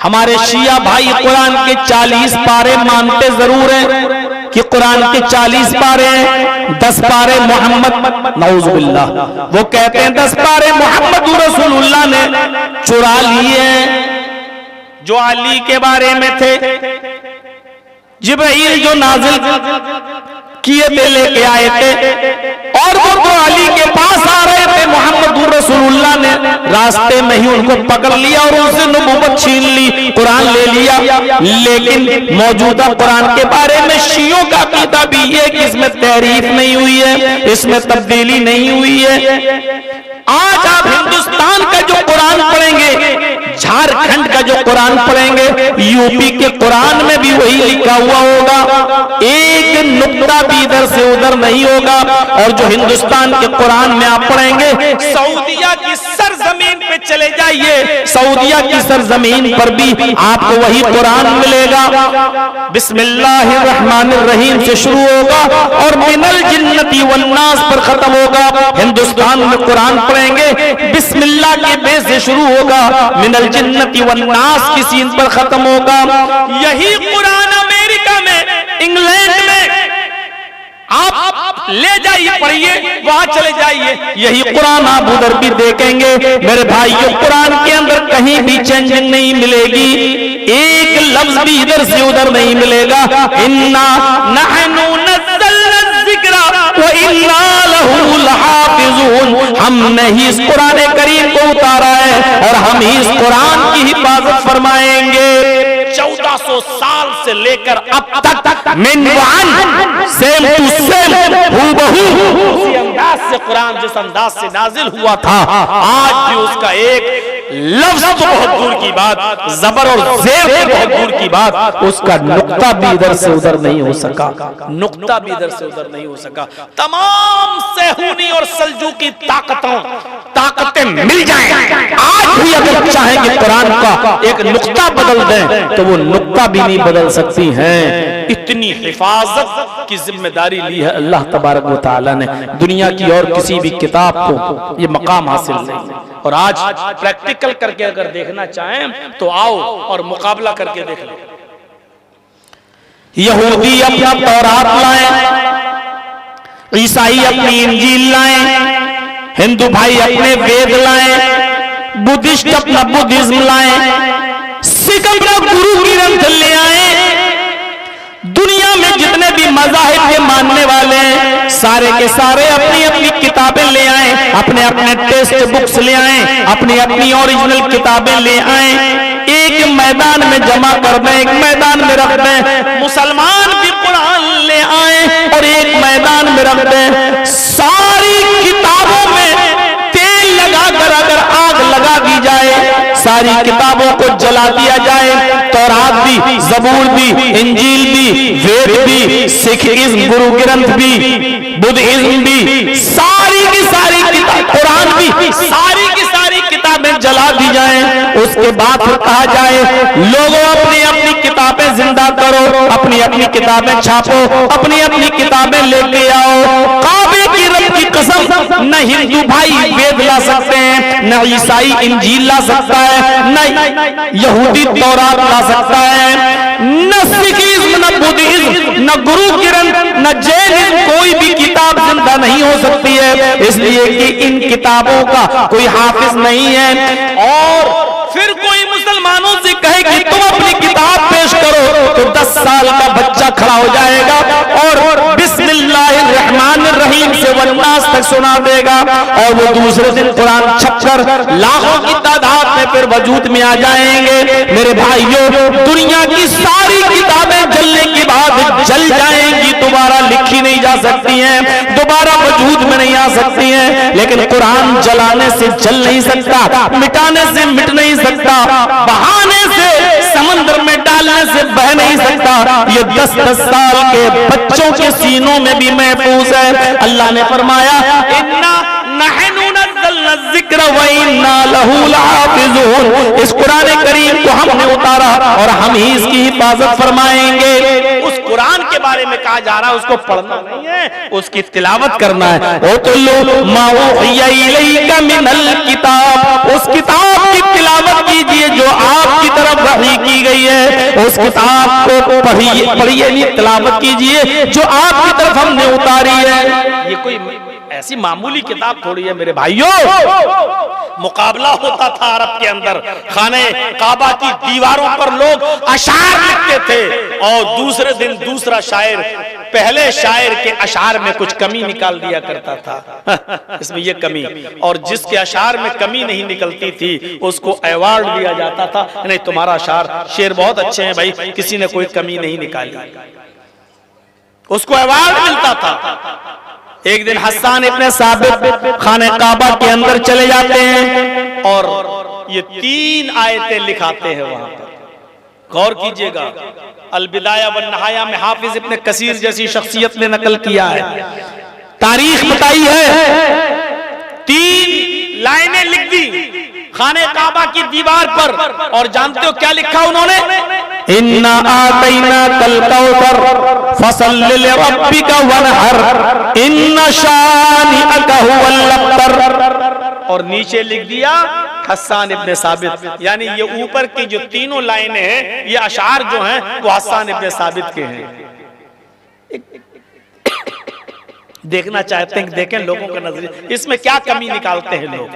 हमारे शिया भाई कुरान के 40 पारे मानते जरूर हैं कि कुरान के 40 पारे हैं, 10 पारे मोहम्मद, नऊजुबिल्लाह, वो कहते हैं 10 पारे मोहम्मद रसूलुल्लाह ने चुरा लिए हैं, जो अली के बारे में थे, जिब्राइल जो नाजिल किए थे लेके आए थे, और वो तो अली के पास आ रहे थे, मोहम्मद रसूलुल्लाह ने रास्ते में ही उनको पकड़ लिया और उनसे नबूवत छीन ली, कुरान ले लिया। लेकिन मौजूदा कुरान के बारे में शियों का अकीदा भी है कि इसमें तहरीफ नहीं हुई है, इसमें तब्दीली नहीं हुई है। आज आप हिंदुस्तान का जो कुरान पढ़ेंगे, झारखंड का जो कुरान पढ़ेंगे, यूपी के कुरान में भी वही लिखा हुआ होगा, एक नुक्ता भी इधर से उधर नहीं होगा। और जो हिंदुस्तान के कुरान में आप पढ़ेंगे, सऊदिया की सरजमीन पे चले जाइए, सऊदिया की सरजमीन पर भी आपको वही कुरान मिलेगा। बिस्मिल्लाहिर्रहमानिर्रहीम से शुरू होगा और मिनल जिन्नती वन्नास पर खत्म होगा। हिंदुस्तान में कुरान पढ़ेंगे, बिस्मिल्लाह के बे से शुरू होगा, मिनल जिन्नती वन्नास की सीन पर खत्म होगा। यही कुरान अमेरिका में, इंग्लैंड में आप ले जाइए, पढ़िए, वहां चले जाइए, यही कुरान आप उधर भी देखेंगे। मेरे भाइयों, कुरान के अंदर कहीं भी चेंजिंग नहीं मिलेगी, एक लफ्ज भी इधर से उधर नहीं मिलेगा। इन्ना नहनु नज़्ज़लना ज़िक्रा व इन्ना लहू लहाफ़िज़ून, हमने ही इस कुरान करीम को उतारा है और हम ही इस कुरान की हिफाजत फरमाएंगे। 1400 साल से लेकर अब तक मिनवान सेम टू सेम हूबहू उसी अंदाज से कुरान जिस अंदाज से नाजिल हुआ था, आज भी उसका एक लफ्ज तो बहुत दूर की बात, जबर और जेर तो बहुत दूर की बात, उसका नुक्ता भी इधर से उधर नहीं हो सका, नुक्ता भी इधर से उधर नहीं हो सका। तमाम सेहूनी और सल्जूकी ताकतें मिल जाएं, आज भी अगर चाहें कि कुरान का एक नुक्ता बदल दें तो वो नुक्ता भी नहीं बदल सकती हैं। इतनी हिफाजत की जिम्मेदारी ली है अल्लाह तबारक व तआला ने। दुनिया की और किसी भी किताब को ये मकाम हासिल नहीं। और आज प्रैक्टिकल करके अगर देखना चाहें तो आओ और मुकाबला करके देख लो। यहूदी अपना तौरात लाएं, ईसाई अपनी इंजील लाएं, हिंदू भाई अपने वेद लाएं, बुद्धिस्ट अपना बुद्धिज्म लाएं, सिख अपना गुरु ग्रंथ ले आए। दुनिया में जितने भी मज़ाहिब के मानने वाले हैं, सारे के सारे अपनी अपनी किताबें ले आए, अपने अपने टेक्स्ट बुक्स ले आए, अपनी अपनी ओरिजिनल किताबें ले आए, एक मैदान में जमा कर दें, एक मैदान में रख दें। मुसलमान भी कुरान ले आए और एक मैदान में रख दें। सारी किताबों में तेल लगाकर अगर आग लगा दी जाए, सारी किताबों को जला दिया जाए, तौरात भी, जबूर भी, इंजील भी, वेद भी, सिखिज्म गुरु ग्रंथ भी, बुद्धिज्म भी, सारी की सारी किताब, कुरान भी, सारी की सारी किताबें जला दी जाएं। उसके बाद फिर कहा जाए लोगों अपनी अपनी किताबें जिंदा करो, अपनी अपनी किताबें छापो, अपनी अपनी किताबें लेके आओ। काबे की रब की कसम, न हिंदू भाई वेद ला सकते हैं, न ईसाई इंजील ला सकता है, न यहूदी तौरात ला सकता है, न सिखिज्म, न बुद्धिज्म, न गुरु ग्रंथ, न जैनिज्म, कोई भी किताब जिंदा नहीं हो सकती है, इसलिए कि इन किताबों का कोई हाफिज नहीं है। और फिर कोई मुसलमानों से कहे कि तुम अपनी किताब पेश करो तो 10 साल का बच्चा खड़ा हो जाएगा और बिस्मिल्लाहिर्रहमानिर्रहीम से वन्नास तक सुना देगा, और वो दूसरे दिन कुरान छपकर लाखों की तादाद में फिर वजूद में आ जाएंगे। मेरे भाइयों, दुनिया की सारी किताबें जलने के बाद जल जाएंगी, दोबारा लिखी नहीं जा सकती हैं, दोबारा वजूद में नहीं आ सकती हैं, लेकिन कुरान जलाने से जल नहीं सकता, मिटाने से मिट नहीं सकता, बहाने से समंदर में डालने से बह नहीं सकता। ये 10-10 साल के बच्चों के सीनों में भी महफूज है। अल्लाह ने फरमाया इन्ना नहनु नज़्ज़लना ज़िक्र व इन्ना लहू लहाफ़िज़ून। इस कुरान करीम को हमने उतारा और हम ही इसकी हिफाजत फरमाएंगे। उस कुरान के बारे में कहा जा रहा है उसको पढ़ना नहीं है, उसकी तिलावत करना है। ओ तुल्लु मा उहिया इलैका मिनल किताब, उस किताब की तिलावत कीजिए जो आपकी तरफ वही की गई है, उस किताब को पढ़िए नहीं, तिलावत कीजिए जो आपकी तरफ हमने उतारी है। ये कोई ऐसी मामूली किताब थोड़ी है मेरे भाइयों। मुकाबला होता था अरब के अंदर, खाने काबा की दीवारों पर लोग अशार लिखते थे और दूसरे दिन दूसरा शायर पहले शायर के अशार में कुछ कमी निकाल दिया करता था। इसमें ये कमी, और जिसके अशार में कमी नहीं निकलती थी उसको अवार्ड दिया जाता था, नहीं तुम्हारा अशार शेर बहुत अच्छे हैं भाई, किसी ने कोई कमी नहीं निकाली, उसको अवार्ड मिलता था। एक दिन हस्सान इब्ने साबित खाने काबा के अंदर चले जाते हैं और ये 3 आयतें लिखाते हैं वहां पर। गौर कीजिएगा, अल बिदाया वन नहाया में हाफिज इब्ने कसीर जैसी शख्सियत ने नकल किया है, तारीख बताई है। 3 लाइनें लिख दी खाने काबा की दीवार पर, और जानते हो क्या लिखा उन्होंने? इन्ना आतैना कल कौसर फसल्लि लिरब्बिका वनहर इन्ना शानिअका हुवल अब्तर। और नीचे लिख दिया हस्सान इब्ने साबित, यानी ये ऊपर की जो 3 लाइनें हैं ये अशार जो हैं वो हस्सान इब्ने साबित के हैं। देखना चाहते हैं, देखें लोगों का नजरिया, इसमें क्या कमी निकालते हैं लोग।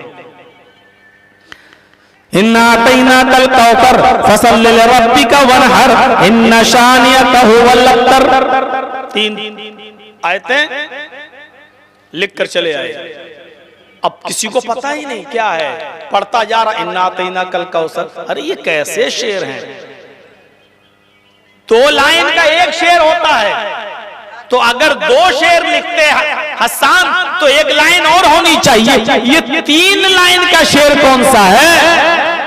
इन्ना आतैना कल कौसर फसल्लि लिरब्बिका वनहर इन्ना शानिअका हुवल अब्तर। 3 आयतें लिख कर चले आए। अब किसी को पता ही नहीं क्या है, पढ़ता जा रहा इन्ना आतैना कल कौसर। अरे ये कैसे शेर हैं? 2 लाइन का एक शेर होता है, तो अगर 2 शेर लिखते हैं हस्सान तो 1 लाइन और होनी चाहिए। ये 3 लाइन का शेर कौन सा है?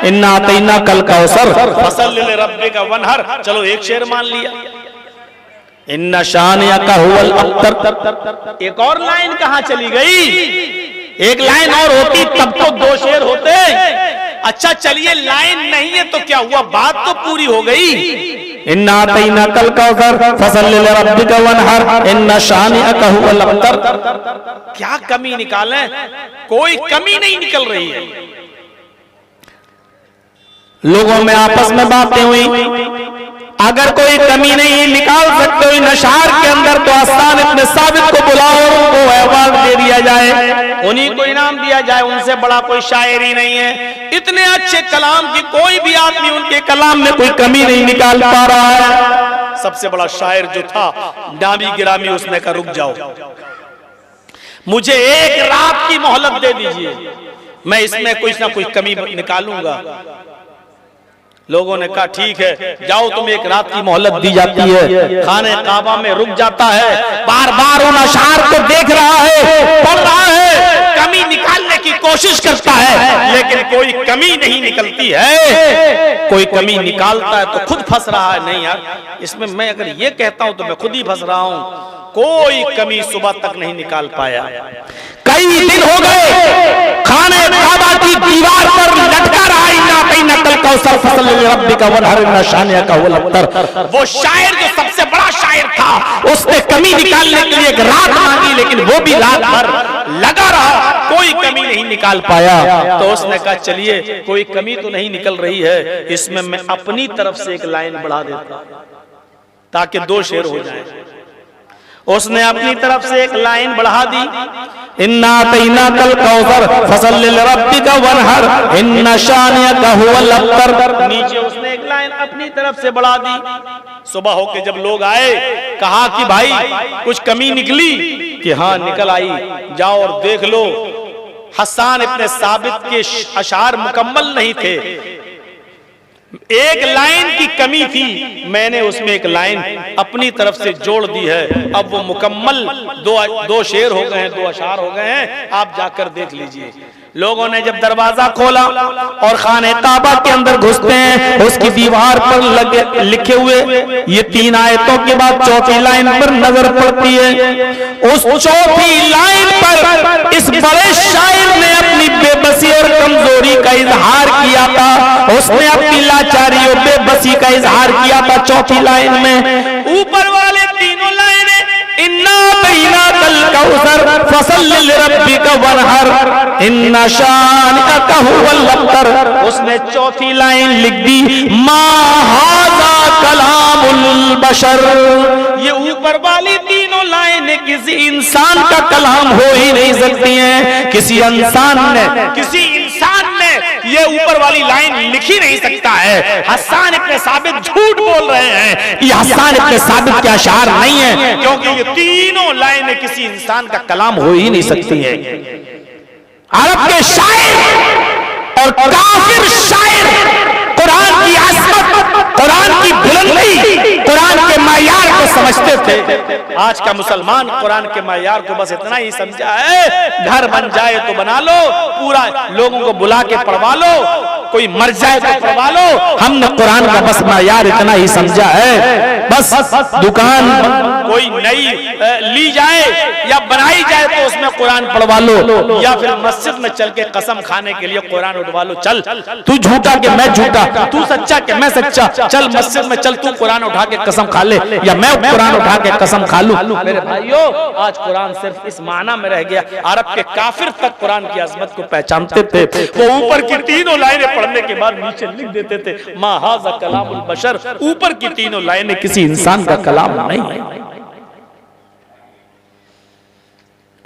इन्ना आतैना कल कौसर फसल्लि लिरब्बिका वनहर, चलो 1 शेर मान लिया। इन्ना शानिअका हुवल अब्तर, एक और लाइन कहां चली गई? 1 लाइन और होती तब तो 2 शेर होते। अच्छा चलिए लाइन नहीं है तो क्या हुआ, बात तो पूरी हो गई। इन्ना आतैना कल कौसर फसल्लि लिरब्बिका वनहर इन्ना शानिअका हुवल अब्तर। क्या कमी निकालें? कोई कमी नहीं निकल रही है। लोगों में आपस में बातें हुई, अगर कोई कमी नहीं निकाल सकते हो नशार के अंदर तो हस्सान इब्ने साबित को बुलाओ और उनको अवार्ड दे दिया जाए, उन्हीं को इनाम दिया जाए, उनसे बड़ा कोई शायर ही नहीं है। इतने अच्छे कलाम की कोई भी आदमी उनके कलाम में कोई कमी नहीं निकाल पा रहा है। सबसे बड़ा शायर जो था नामी गिरामी, उसने कहा रुक जाओ, मुझे 1 रात की मोहलत दे दीजिए, मैं इसमें कुछ ना कुछ कमी निकालूंगा। लोगों ने कहा ठीक है जाओ, तुम 1 रात की मोहलत दी जाती है। खाने काबा में रुक जाता है, बार बार उन अशार को देख रहा है, पढ़ रहा है, कमी निकालने की कोशिश करता है, लेकिन कोई कमी नहीं निकलती है। कोई कमी निकालता है तो खुद फंस रहा है। नहीं यार, इसमें मैं अगर ये कहता हूं तो मैं खुद ही फंस रहा हूं। कोई कमी सुबह तक नहीं निकाल पाया। कई दिन हो गए खाने काबा की दीवार पर लटका रहा कल कौसर फसल्लि लिरब्बिका वनहर इन्ना शानिअका हुवल अब्तर। वो शायर जो सबसे बड़ा शायर था, उसने कमी निकालने के लिए 1 रात मांगी, लेकिन वो भी रात भर लगा रहा, कोई कमी नहीं निकाल पाया। तो उसने कहा चलिए कोई कमी तो नहीं निकल रही है, इसमें मैं अपनी तरफ से 1 लाइन बढ़ा देता ताकि 2 शेर हो जाए। उसने अपनी तरफ से एक लाइन बढ़ा दी, इन्ना तैना कल कौसर फसल्लि लिरब्बिका वनहर इन्ना शानिअका हुवल अब्तर। नीचे उसने एक लाइन अपनी तरफ से बढ़ा दी। सुबह होके जब लोग आए, कहा कि भाई कुछ कमी निकली, कि हाँ निकल आई, जाओ और देख लो। हसन इब्न साबित के अशार मुकम्मल नहीं थे, एक लाइन की कमी थी, मैंने उसमें एक लाइन अपनी तरफ से जोड़ दी है। अब वो मुकम्मल दो शेर हो गए हैं, 2 अशार हो गए हैं, आप जाकर देख लीजिए। लोगों ने जब दरवाजा खोला और खाने काबा के अंदर घुसते हैं, उसकी दीवार पर लिखे हुए ये 3 आयतों के बाद चौथी लाइन पर नजर पड़ती है। उस चौथी लाइन पर इस बड़े शायर ने अपनी बेबसी और कमजोरी का इजहार किया था, उसने अपनी लाचारी और बेबसी का इजहार किया था चौथी लाइन में। ऊपर वाले तीनों लाइनें इन्ना तैना कल कौसर फसल्लि लिरब्बिका वनहर इन्ना शानिअका हुवल अब्तर, उसने चौथी लाइन लिख दी मा हाज़ा कलामुल बशर। ये ऊपर वाली तीनों लाइनें किसी इंसान का कलाम हो ही नहीं सकती हैं। किसी इंसान ने ये ऊपर वाली लाइन लिख ही नहीं सकता है। हसन इब्न साबित झूठ बोल रहे हैं, ये हसन इब्न साबित के अशार नहीं है, क्योंकि ये तीनों लाइनें किसी इंसान का कलाम हो ही नहीं सकती है। अरब के शायर और काफिर शायर कुरान की अज़मत, कुरान की बुलंदी, कुरान के मायार को समझते थे। आज का मुसलमान कुरान के मायार को बस इतना ही समझा है, घर बन जाए तो बना लो, पूरा लोगों को बुला के पढ़वा लो, कोई मर जाए तो पढ़वा लो। हमने कुरान का बस मायार इतना ही समझा है, बस दुकान कोई नई ली जाए या बनाई जाए तो उसमें कुरान पढ़वा लो, या फिर मस्जिद में चल के कसम खाने के लिए कुरान उठवा लो। चल तू झूठा कि मैं झूठा, तू सच्चा कि मैं सच्चा, चल मस्जिद में चल, तू कुरान उठा के कसम खा ले या मैं कुरान उठा के कसम खा लूं। मेरे भाइयों, आज कुरान सिर्फ इस माना में रह गया। अरब के काफिर तक कुरान की अजमत को पहचानते थे। वो ऊपर की तीनों लाइनें पढ़ने के बाद नीचे लिख देते थे मा हाज़ा कलामुल बशर। ऊपर की तीनों लाइनें किसी इंसान का कलाम नहीं है।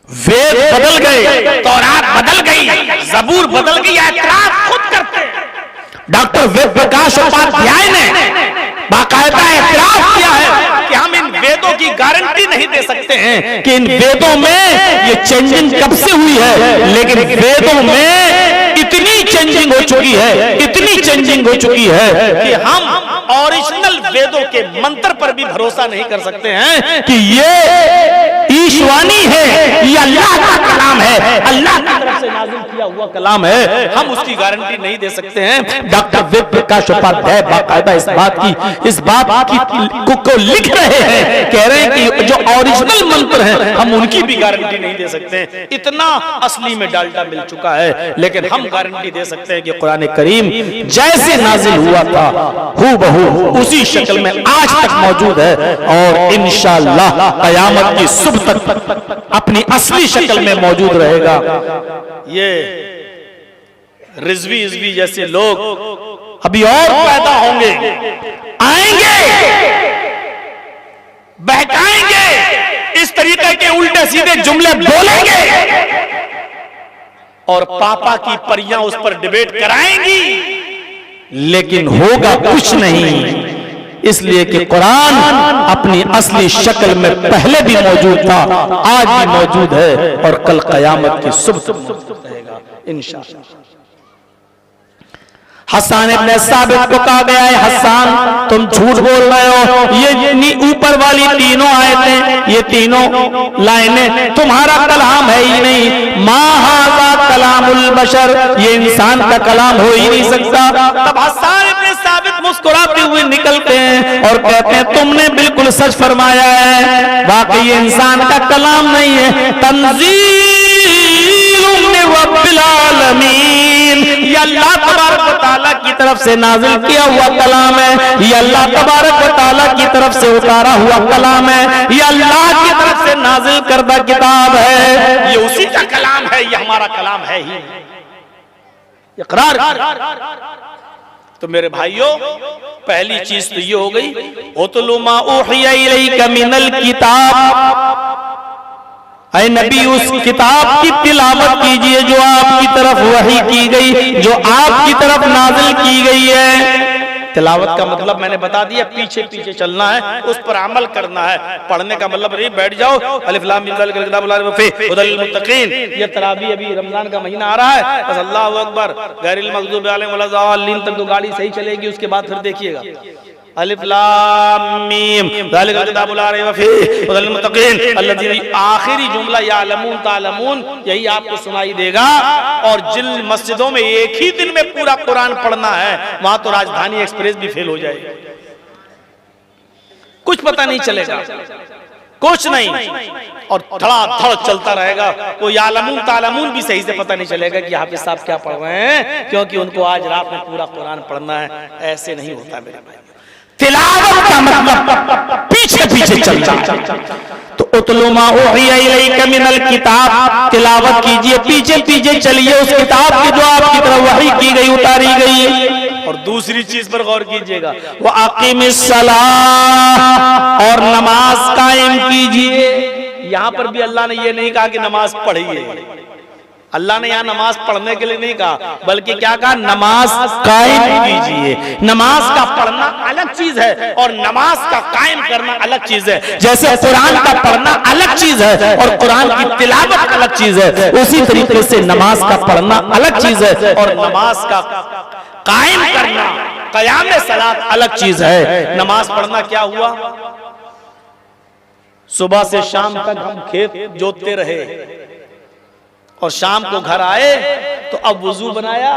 वेद बदल गए, तौरात बदल गई, जबूर बदल गई, एतराफ खुद करते हैं। डॉक्टर वेद प्रकाश उपाध्याय ने बाकायदा एतराफ किया है कि हम इन वेदों की गारंटी नहीं दे सकते हैं कि इन वेदों में ये चेंजिंग कब से हुई है, लेकिन वेदों में इतनी चेंजिंग हो चुकी है, इतनी चेंजिंग हो चुकी है कि हम ओरिजिनल वेदों के मंत्र पर भी भरोसा नहीं कर सकते हैं कि ये ईशवानी है, ये अल्लाह का कलाम है, अल्लाह की तरफ से नाज़िल किया हुआ कलाम है। हम उसकी गारंटी नहीं दे सकते हैं। डॉक्टर वेद प्रकाश उपाध्याय बाकायदा इस बात को लिख रहे हैं, कह रहे हैं कि जो ओरिजिनल मंत्र हैं हम उनकी भी गारंटी नहीं दे सकते हैं। इतना असली में डाल्टा मिल चुका है, लेकिन हम गारंटी दे सकते हैं कि कुरान करीम जैसे नाजिल हुआ था हूबहू उसी शक्ल में आज तक मौजूद है और इंशाअल्लाह क़यामत की सुबह तक अपनी असली शक्ल में मौजूद रहेगा। ये रिजवी जैसे लोग अभी और पैदा होंगे, आएंगे, बहकाएंगे, इस तरीके के उल्टे सीधे जुमले बोलेंगे और पापा की परियां उस पर डिबेट कराएंगी, लेकिन होगा कुछ नहीं। इसलिए कि कुरान अपनी असली शक्ल में पहले भी मौजूद था, आज भी मौजूद है और कल क़यामत की सुबह रहेगा इंशाअल्लाह। हसन इब्न साबित को कहा गया है, हसन तुम झूठ बोल रहे हो, ये ऊपर वाली तीनों आयतें, ये तीनों लाइनें तुम्हारा कलाम है ही नहीं। मा हाज़ा कलामुल बशर, ये इंसान का कलाम हो ही नहीं सकता। तब हसन इब्न साबित मुस्कुराते हुए निकलते हैं और कहते हैं तुमने बिल्कुल सच फरमाया है, वाकई ये इंसान का कलाम नहीं है, तंज़ील मिन रब्बिल आलमीन, ये अल्लाह तबारक व तआला की तरफ से नाजिल किया हुआ कलाम है, ये अल्लाह तबारक व तआला की तरफ से उतारा हुआ कलाम है, ये अल्लाह की तरफ से नाजिल करदा किताब है, ये उसी का कलाम है, ये हमारा कलाम है ही। इकरार तो मेरे भाइयों, पहली चीज तो ये हो गई, उतलु मा उहिया इलैका मिनल किताब, ऐ नबी उस किताब की तिलावत कीजिए जो आपकी तरफ वही की गई, जो आपकी तरफ नाजिल की गई है। तिलावत का मतलब मैंने बता दिया, पीछे पीछे चलना है, उस पर अमल करना है। पढ़ने का मतलब नहीं बैठ जाओ अलिफ लाम मीम ज़ालिकल किताबु ला रैब फीह हुदल लिल मुत्तकीन। ये तरावी अभी रमजान का महीना आ रहा है, बस अल्लाहु अकबर गैरिल मग़ज़ूबि अलैहिम वला ज़ालिन तक तो गाड़ी सही चलेगी, उसके बाद फिर देखिएगा अलिफ लाम मीम ज़ालिकल किताबु ला रैब फीह हुदल लिल मुत्तकीन अल्लज़ीना, आखिरी जुमला यालमून तालमून, यही आपको सुनाई देगा। और जिन मस्जिदों में एक ही दिन में पूरा कुरान पढ़ना है, वहां तो राजधानी एक्सप्रेस भी फेल हो जाएगी, कुछ पता नहीं चलेगा, कुछ नहीं, और धड़ाधड़ चलता रहेगा। तो यालमून तालमून भी सही से पता नहीं चलेगा कि हाफिज साहब क्या पढ़ रहे हैं, क्योंकि उनको आज रात में पूरा कुरान पढ़ना है। ऐसे नहीं होता मेरे भाई। तिलावत का मतलब पीछे पीछे चलना। तो उतलु मा उहिया इलैका मिनल किताब, तिलावत कीजिए, पीछे पीछे चलिए उस किताब की जो आपकी तरफ वही की गई, उतारी गई। और दूसरी चीज पर गौर कीजिएगा, वो अकीमिस सलाह, और नमाज कायम कीजिए। यहां पर भी अल्लाह ने ये नहीं कहा कि नमाज पढ़िए, अल्लाह ने यहाँ नमाज पढ़ने के लिए नहीं कहा, बल्कि क्या कहा, नमाज कायम कीजिए। नमाज का पढ़ना अलग चीज है और नमाज का कायम करना अलग चीज है। जैसे कुरान का पढ़ना अलग चीज है और कुरान की तिलावत अलग चीज है, उसी तरीके से नमाज का पढ़ना अलग चीज है और नमाज का कायम करना, क़याम सलात अलग चीज है। नमाज पढ़ना क्या हुआ, सुबह से शाम तक हम खेत जोतते रहे और शाम को घर आए तो अब वुजू बनाया,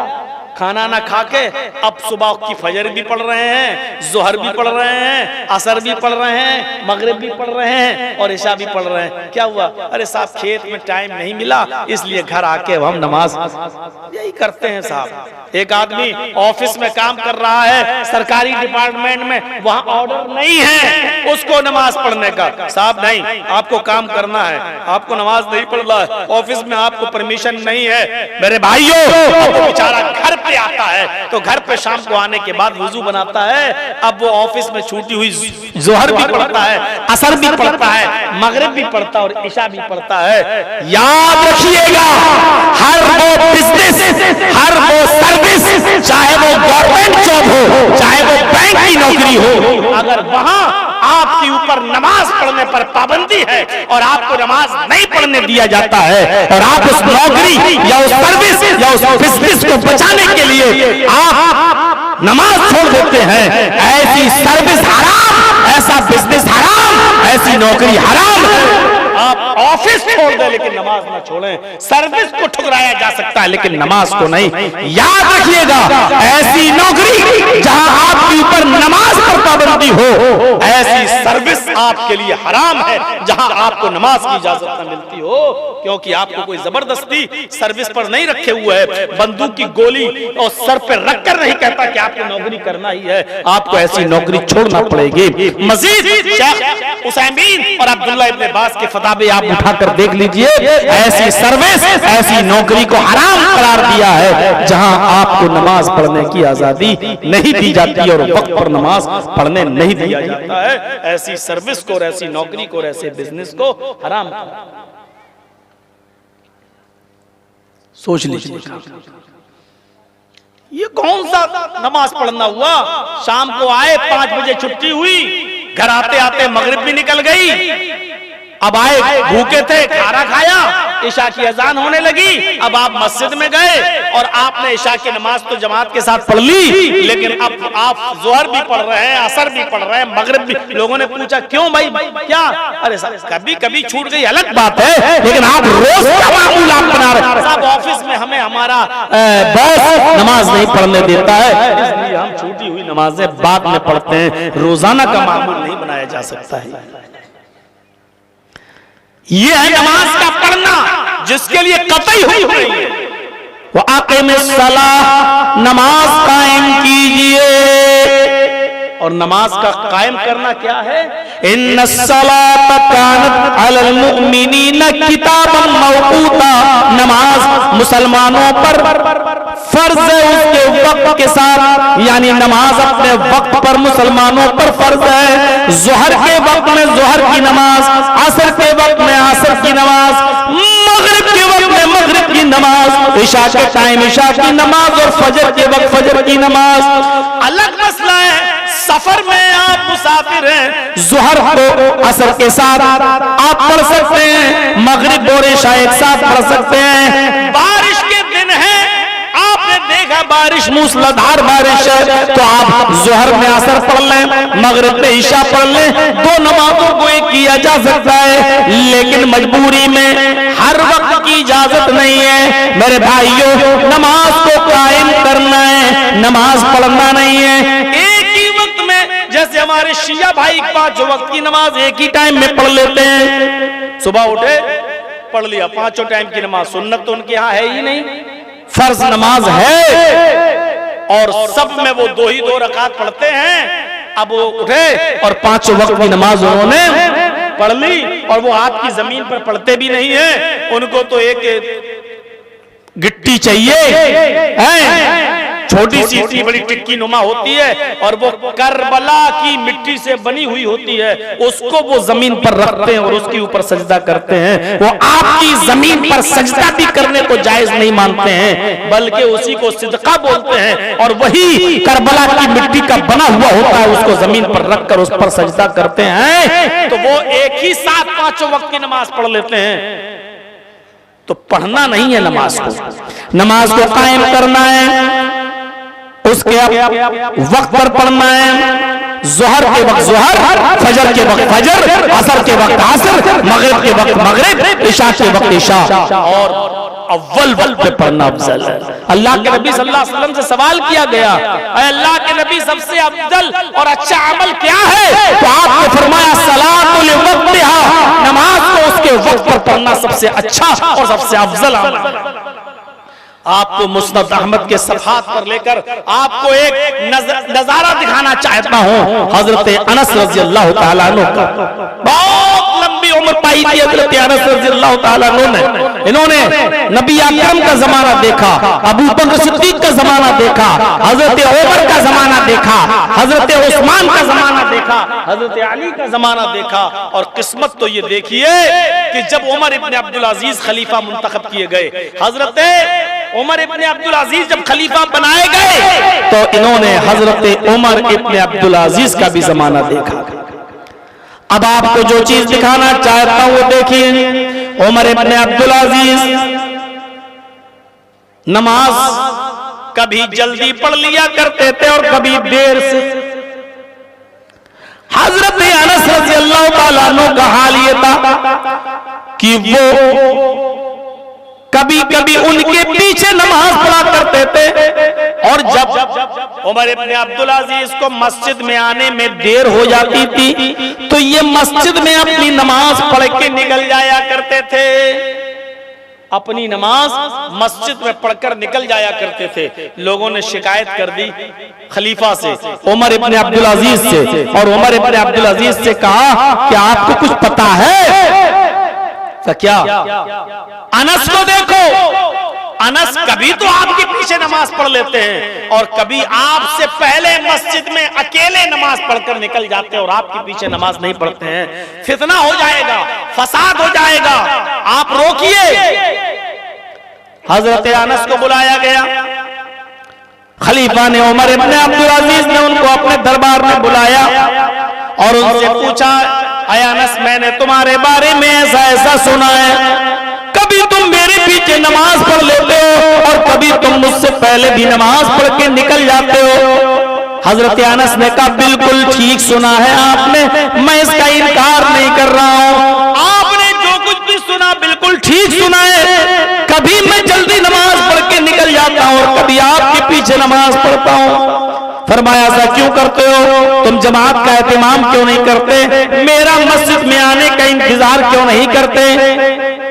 खाना ना खा के अब सुबह की फजर भी पढ़ रहे हैं, जोहर भी पढ़ रहे हैं, असर भी पढ़ रहे हैं, मगरिब भी पढ़ रहे हैं और इशा भी पढ़ रहे हैं। क्या हुआ, अरे साहब खेत में टाइम नहीं मिला, इसलिए घर आके हम नमाज, यही करते हैं साहब। एक आदमी ऑफिस में काम कर रहा है, सरकारी डिपार्टमेंट में, वहां ऑर्डर नहीं है उसको नमाज पढ़ने का। साहब नहीं, आपको काम करना है, आपको नमाज नहीं पढ़ना है, ऑफिस में आपको परमिशन नहीं है। मेरे भाइयों, वो बेचारा घर पे आता है तो घर पे शाम को आने के बाद वुजू बनाता है, अब वो ऑफिस में छूटी हुई जोहर भी पढ़ता है, असर भी पढ़ता है, मगरिब भी पढ़ता है और इशा भी पढ़ता है। याद रखिएगा, हर वो बिजनेस, हर वो सर्विस, चाहे वो गवर्नमेंट जॉब हो, चाहे वो बैंक की नौकरी हो, अगर वहां आपके ऊपर नमाज पढ़ने पर पाबंदी है और आपको नमाज नहीं पढ़ने दिया जाता है और आप उस नौकरी या उस सर्विस या उस बिजनेस को बचाने के लिए आप नमाज छोड़ देते हैं, ऐसी सर्विस हराम, ऐसा बिजनेस हराम, ऐसी नौकरी हराम। आप ऑफिस छोड़ दें लेकिन नमाज ना छोड़ें। सर्विस को ठुकराया जा सकता है लेकिन नमाज को नहीं। याद रखिएगा, ऐसी नौकरी जहां आपके ऊपर नमाज पर पाबंदी हो, ऐसी सर्विस आपके लिए हराम है जहां आपको नमाज की इजाजत न मिलती हो, क्योंकि आपको कोई जबरदस्ती सर्विस पर नहीं रखे हुए है, बंदूक की गोली और सर पे रखकर नहीं कहता कि आपको नौकरी करना ही है, आपको ऐसी नौकरी छोड़ना पड़ेगी। मजीद शेख उसैमीन और अब्दुल्ला इब्न अब्बास के फतावे आप उठाकर देख लीजिए, ऐसी सर्विस, ऐसी नौकरी को हराम करार दिया है जहां आपको नमाज पढ़ने की आजादी नहीं दी जाती और वक्त पर नमाज पढ़ने नहीं दिया जाता है। ऐसी सर्विस को और ऐसी नौकरी को और ऐसे बिजनेस को हराम सोच लीजिए। ये कौन सा नमाज पढ़ना हुआ? शाम को आए, 5 बजे छुट्टी हुई, घर आते आते मगरिब भी निकल गई, अब आए भूखे थे, खाना खाया, इशा की अजान होने लगी, अब आप मस्जिद में गए और आपने इशा की नमाज तो जमात के साथ पढ़ ली, लेकिन अब आप जोहर भी पढ़ रहे हैं, असर भी पढ़ रहे हैं, मगरिब भी। लोगों ने पूछा क्यों भाई, क्या? अरे कभी कभी छूट गई अलग बात है, लेकिन आप रोज का मामूल आप बना रहे हैं। साहब ऑफिस में हमें हमारा बॉस नमाज नहीं पढ़ने देता है, इसलिए हम छूटी हुई नमाजें बाद में पढ़ते हैं, रोजाना का मामूल नहीं बनाया जा सकता है। ये है नमाज का पढ़ना जिसके लिए कतई हुई है। वो आक़िमिस सलाह, नमाज कायम कीजिए। और नमाज का कायम करना क्या है? इन्नस सलात कानत अलल मुमिनीन किताबन मौक़ूता, नमाज मुसलमानों पर फर्ज है उसके वक्त के साथ, यानी नमाज अपने वक्त पर मुसलमानों पर फर्ज है। जोहर के वक्त में जोहर की नमाज, असर के वक्त में असर की नमाज, मगरिब के वक्त में मगरिब की नमाज, इशा के टाइम इशा की नमाज और फजर के वक्त फजर की नमाज। अलग मसला है सफर में आप मुसाफिर हैं, जोहर को असर के साथ आप पढ़ सकते हैं, मगरिब और इशा एक साथ पढ़ सकते हैं। बारिश के दिन है, आपने देखा बारिश मूसलाधार बारिश है, तो आप जोहर में असर पढ़ लें, मगरिब में इशा पढ़ लें, दो नमाजों को एक किया जा सकता है। लेकिन मजबूरी में हर वक्त की इजाजत नहीं है मेरे भाइयों। नमाज को कायम करना है, नमाज पढ़ना नहीं है एक ही वक्त में। जैसे हमारे शिया भाई 5 वक्त की नमाज एक ही टाइम में पढ़ लेते हैं, सुबह उठे पढ़ लिया 5 टाइम की नमाज। सुन्नत तो उनके यहाँ है ही नहीं, फर्ज नमाज है और सब में वो 2 रकात पढ़ते हैं। अब वो उठे और 5 वक्त की नमाज उन्होंने पढ़ ली, और वो हाथ की जमीन पर पढ़ते भी नहीं है, उनको तो एक गिट्टी चाहिए, छोटी सी इतनी बड़ी टिक्की नुमा होती है और वो करबला की मिट्टी से बनी हुई होती है, उसको वो जमीन पर रखते हैं और उसके ऊपर सजदा करते हैं। वो आपकी जमीन पर सजदा भी करने को जायज नहीं मानते हैं, बल्कि उसी को सिदका बोलते हैं, और वही करबला की मिट्टी का बना हुआ होता है, उसको जमीन पर रखकर उस पर सजदा करते हैं। तो वो एक ही साथ 5 वक्त की नमाज पढ़ लेते हैं। तो पढ़ना नहीं है नमाज को, नमाज को कायम करना है, उसके वक्त पर पढ़ना है। जोहर के वक्त जोहर, फजर के वक्त फजर, असर के वक्त असर, मगरिब के वक्त मगरिब, इशा के वक्त इशा, और अव्वल वक्त पे पढ़ना अफजल है। अल्लाह के नबी सल्लल्लाहु अलैहि वसल्लम से सवाल किया गया, अल्लाह के नबी सबसे अफजल और अच्छा अमल क्या है? तो आपने फरमाया सलातुल वक्तिहा, नमाज को उसके वक्त पर पढ़ना सबसे अच्छा और सबसे अफजल अमल। आपको मुस्नद अहमद के सफ़हात पर लेकर आपको एक नजारा दिखाना चाहता हूँ हजरत अनस रज़ी अल्लाह तआला अन्हु का। बहुत लंबी उम्र पाई थी हजरत अनस रज़ी अल्लाह तआला अन्हु ने। इन्होंने नबी अकरम का जमाना देखा, अबू बकर सिद्दीक का जमाना देखा, हजरत उमर का जमाना देखा, हजरत उस्मान का जमाना देखा, हजरत अली का जमाना देखा। और किस्मत तो ये देखिए कि जब उमर इब्न अब्दुल अजीज खलीफा मुंतखब किए गए, हजरत उमर इब्न अब्दुल अजीज जब खलीफा बनाए गए, तो इन्होंने हजरत उमर इब्न अब्दुल अजीज का भी जमाना देखा। अब आपको जो चीज दिखाना चाहता हूं वो देखिए। उमर इब्न अब्दुल अजीज नमाज कभी जल्दी पढ़ लिया करते थे और कभी देर से। हजरत अनस रज़ी अल्लाह तआला अन्हु का हाल ये था कि वो कभी कभी उनके पीछे नमाज पढ़ा करते थे, और जब उमर इब्न अब्दुल अजीज को मस्जिद में आने में देर हो जाती थी तो ये मस्जिद में अपनी नमाज पढ़ के निकल जाया करते थे। अपनी नमाज मस्जिद में पढ़कर निकल जाया करते थे। लोगों ने शिकायत कर दी खलीफा से, उमर इब्न अब्दुल अजीज से, और उमर इब्न अब्दुल अजीज से कहा कि आपको कुछ पता है क्या? अनस को देखो, अनस कभी तो आपके पीछे नमाज पढ़ लेते हैं और कभी आपसे पहले मस्जिद में अकेले नमाज पढ़कर निकल जाते हैं और आपके पीछे नमाज नहीं पढ़ते हैं। फितना हो जाएगा, फसाद हो जाएगा, आप रोकिए। हजरत अनस को बुलाया गया, खलीफा ने उमर इब्न अब्दुल अजीज ने उनको अपने दरबार में बुलाया और उनसे पूछा, अय अनस, मैंने तुम्हारे बारे में ऐसा ऐसा सुना है, कभी तुम मेरे पीछे नमाज पढ़ लेते हो और कभी तुम मुझसे पहले भी नमाज पढ़ के निकल जाते हो। हजरत अनस ने कहा, बिल्कुल ठीक सुना है आपने, मैं इसका इनकार नहीं कर रहा हूँ। आपने जो कुछ भी सुना बिल्कुल ठीक सुना है। कभी मैं जल्दी नमाज पढ़ के निकल जाता हूँ और कभी आपके पीछे नमाज पढ़ता हूँ। फरमाया, ऐसा क्यों करते हो? तुम जमात का एहतमाम क्यों नहीं करते? मेरा मस्जिद में आने का इंतजार क्यों नहीं करते?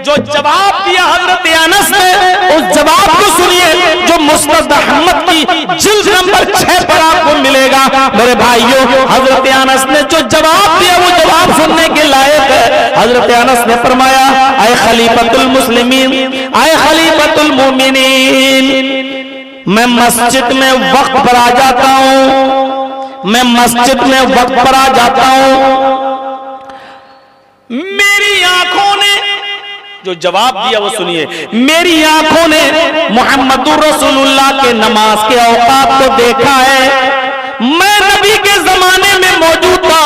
जो जवाब दिया हजरत अनस ने, उस जवाब को सुनिए जो मुस्नद अहमद की जिल्द नंबर 6 पर आपको मिलेगा। मेरे भाइयों, हजरत अनस ने जो जवाब दिया वो जवाब सुनने के लायक है। हजरत अनस ने फरमाया, आए खलीफतुल मुस्लिमीन, आए खलीफतुल मोमिनीन, मैं मस्जिद में वक्त पर आ जाता हूं, मैं मस्जिद में वक्त पर आ जाता हूं, मेरी आंखों ने जो जवाब दिया वो सुनिए, मेरी आंखों ने मोहम्मदुर रसूलुल्लाह के नमाज के औकात को देखा है। मैं नबी के जमाने में मौजूद था,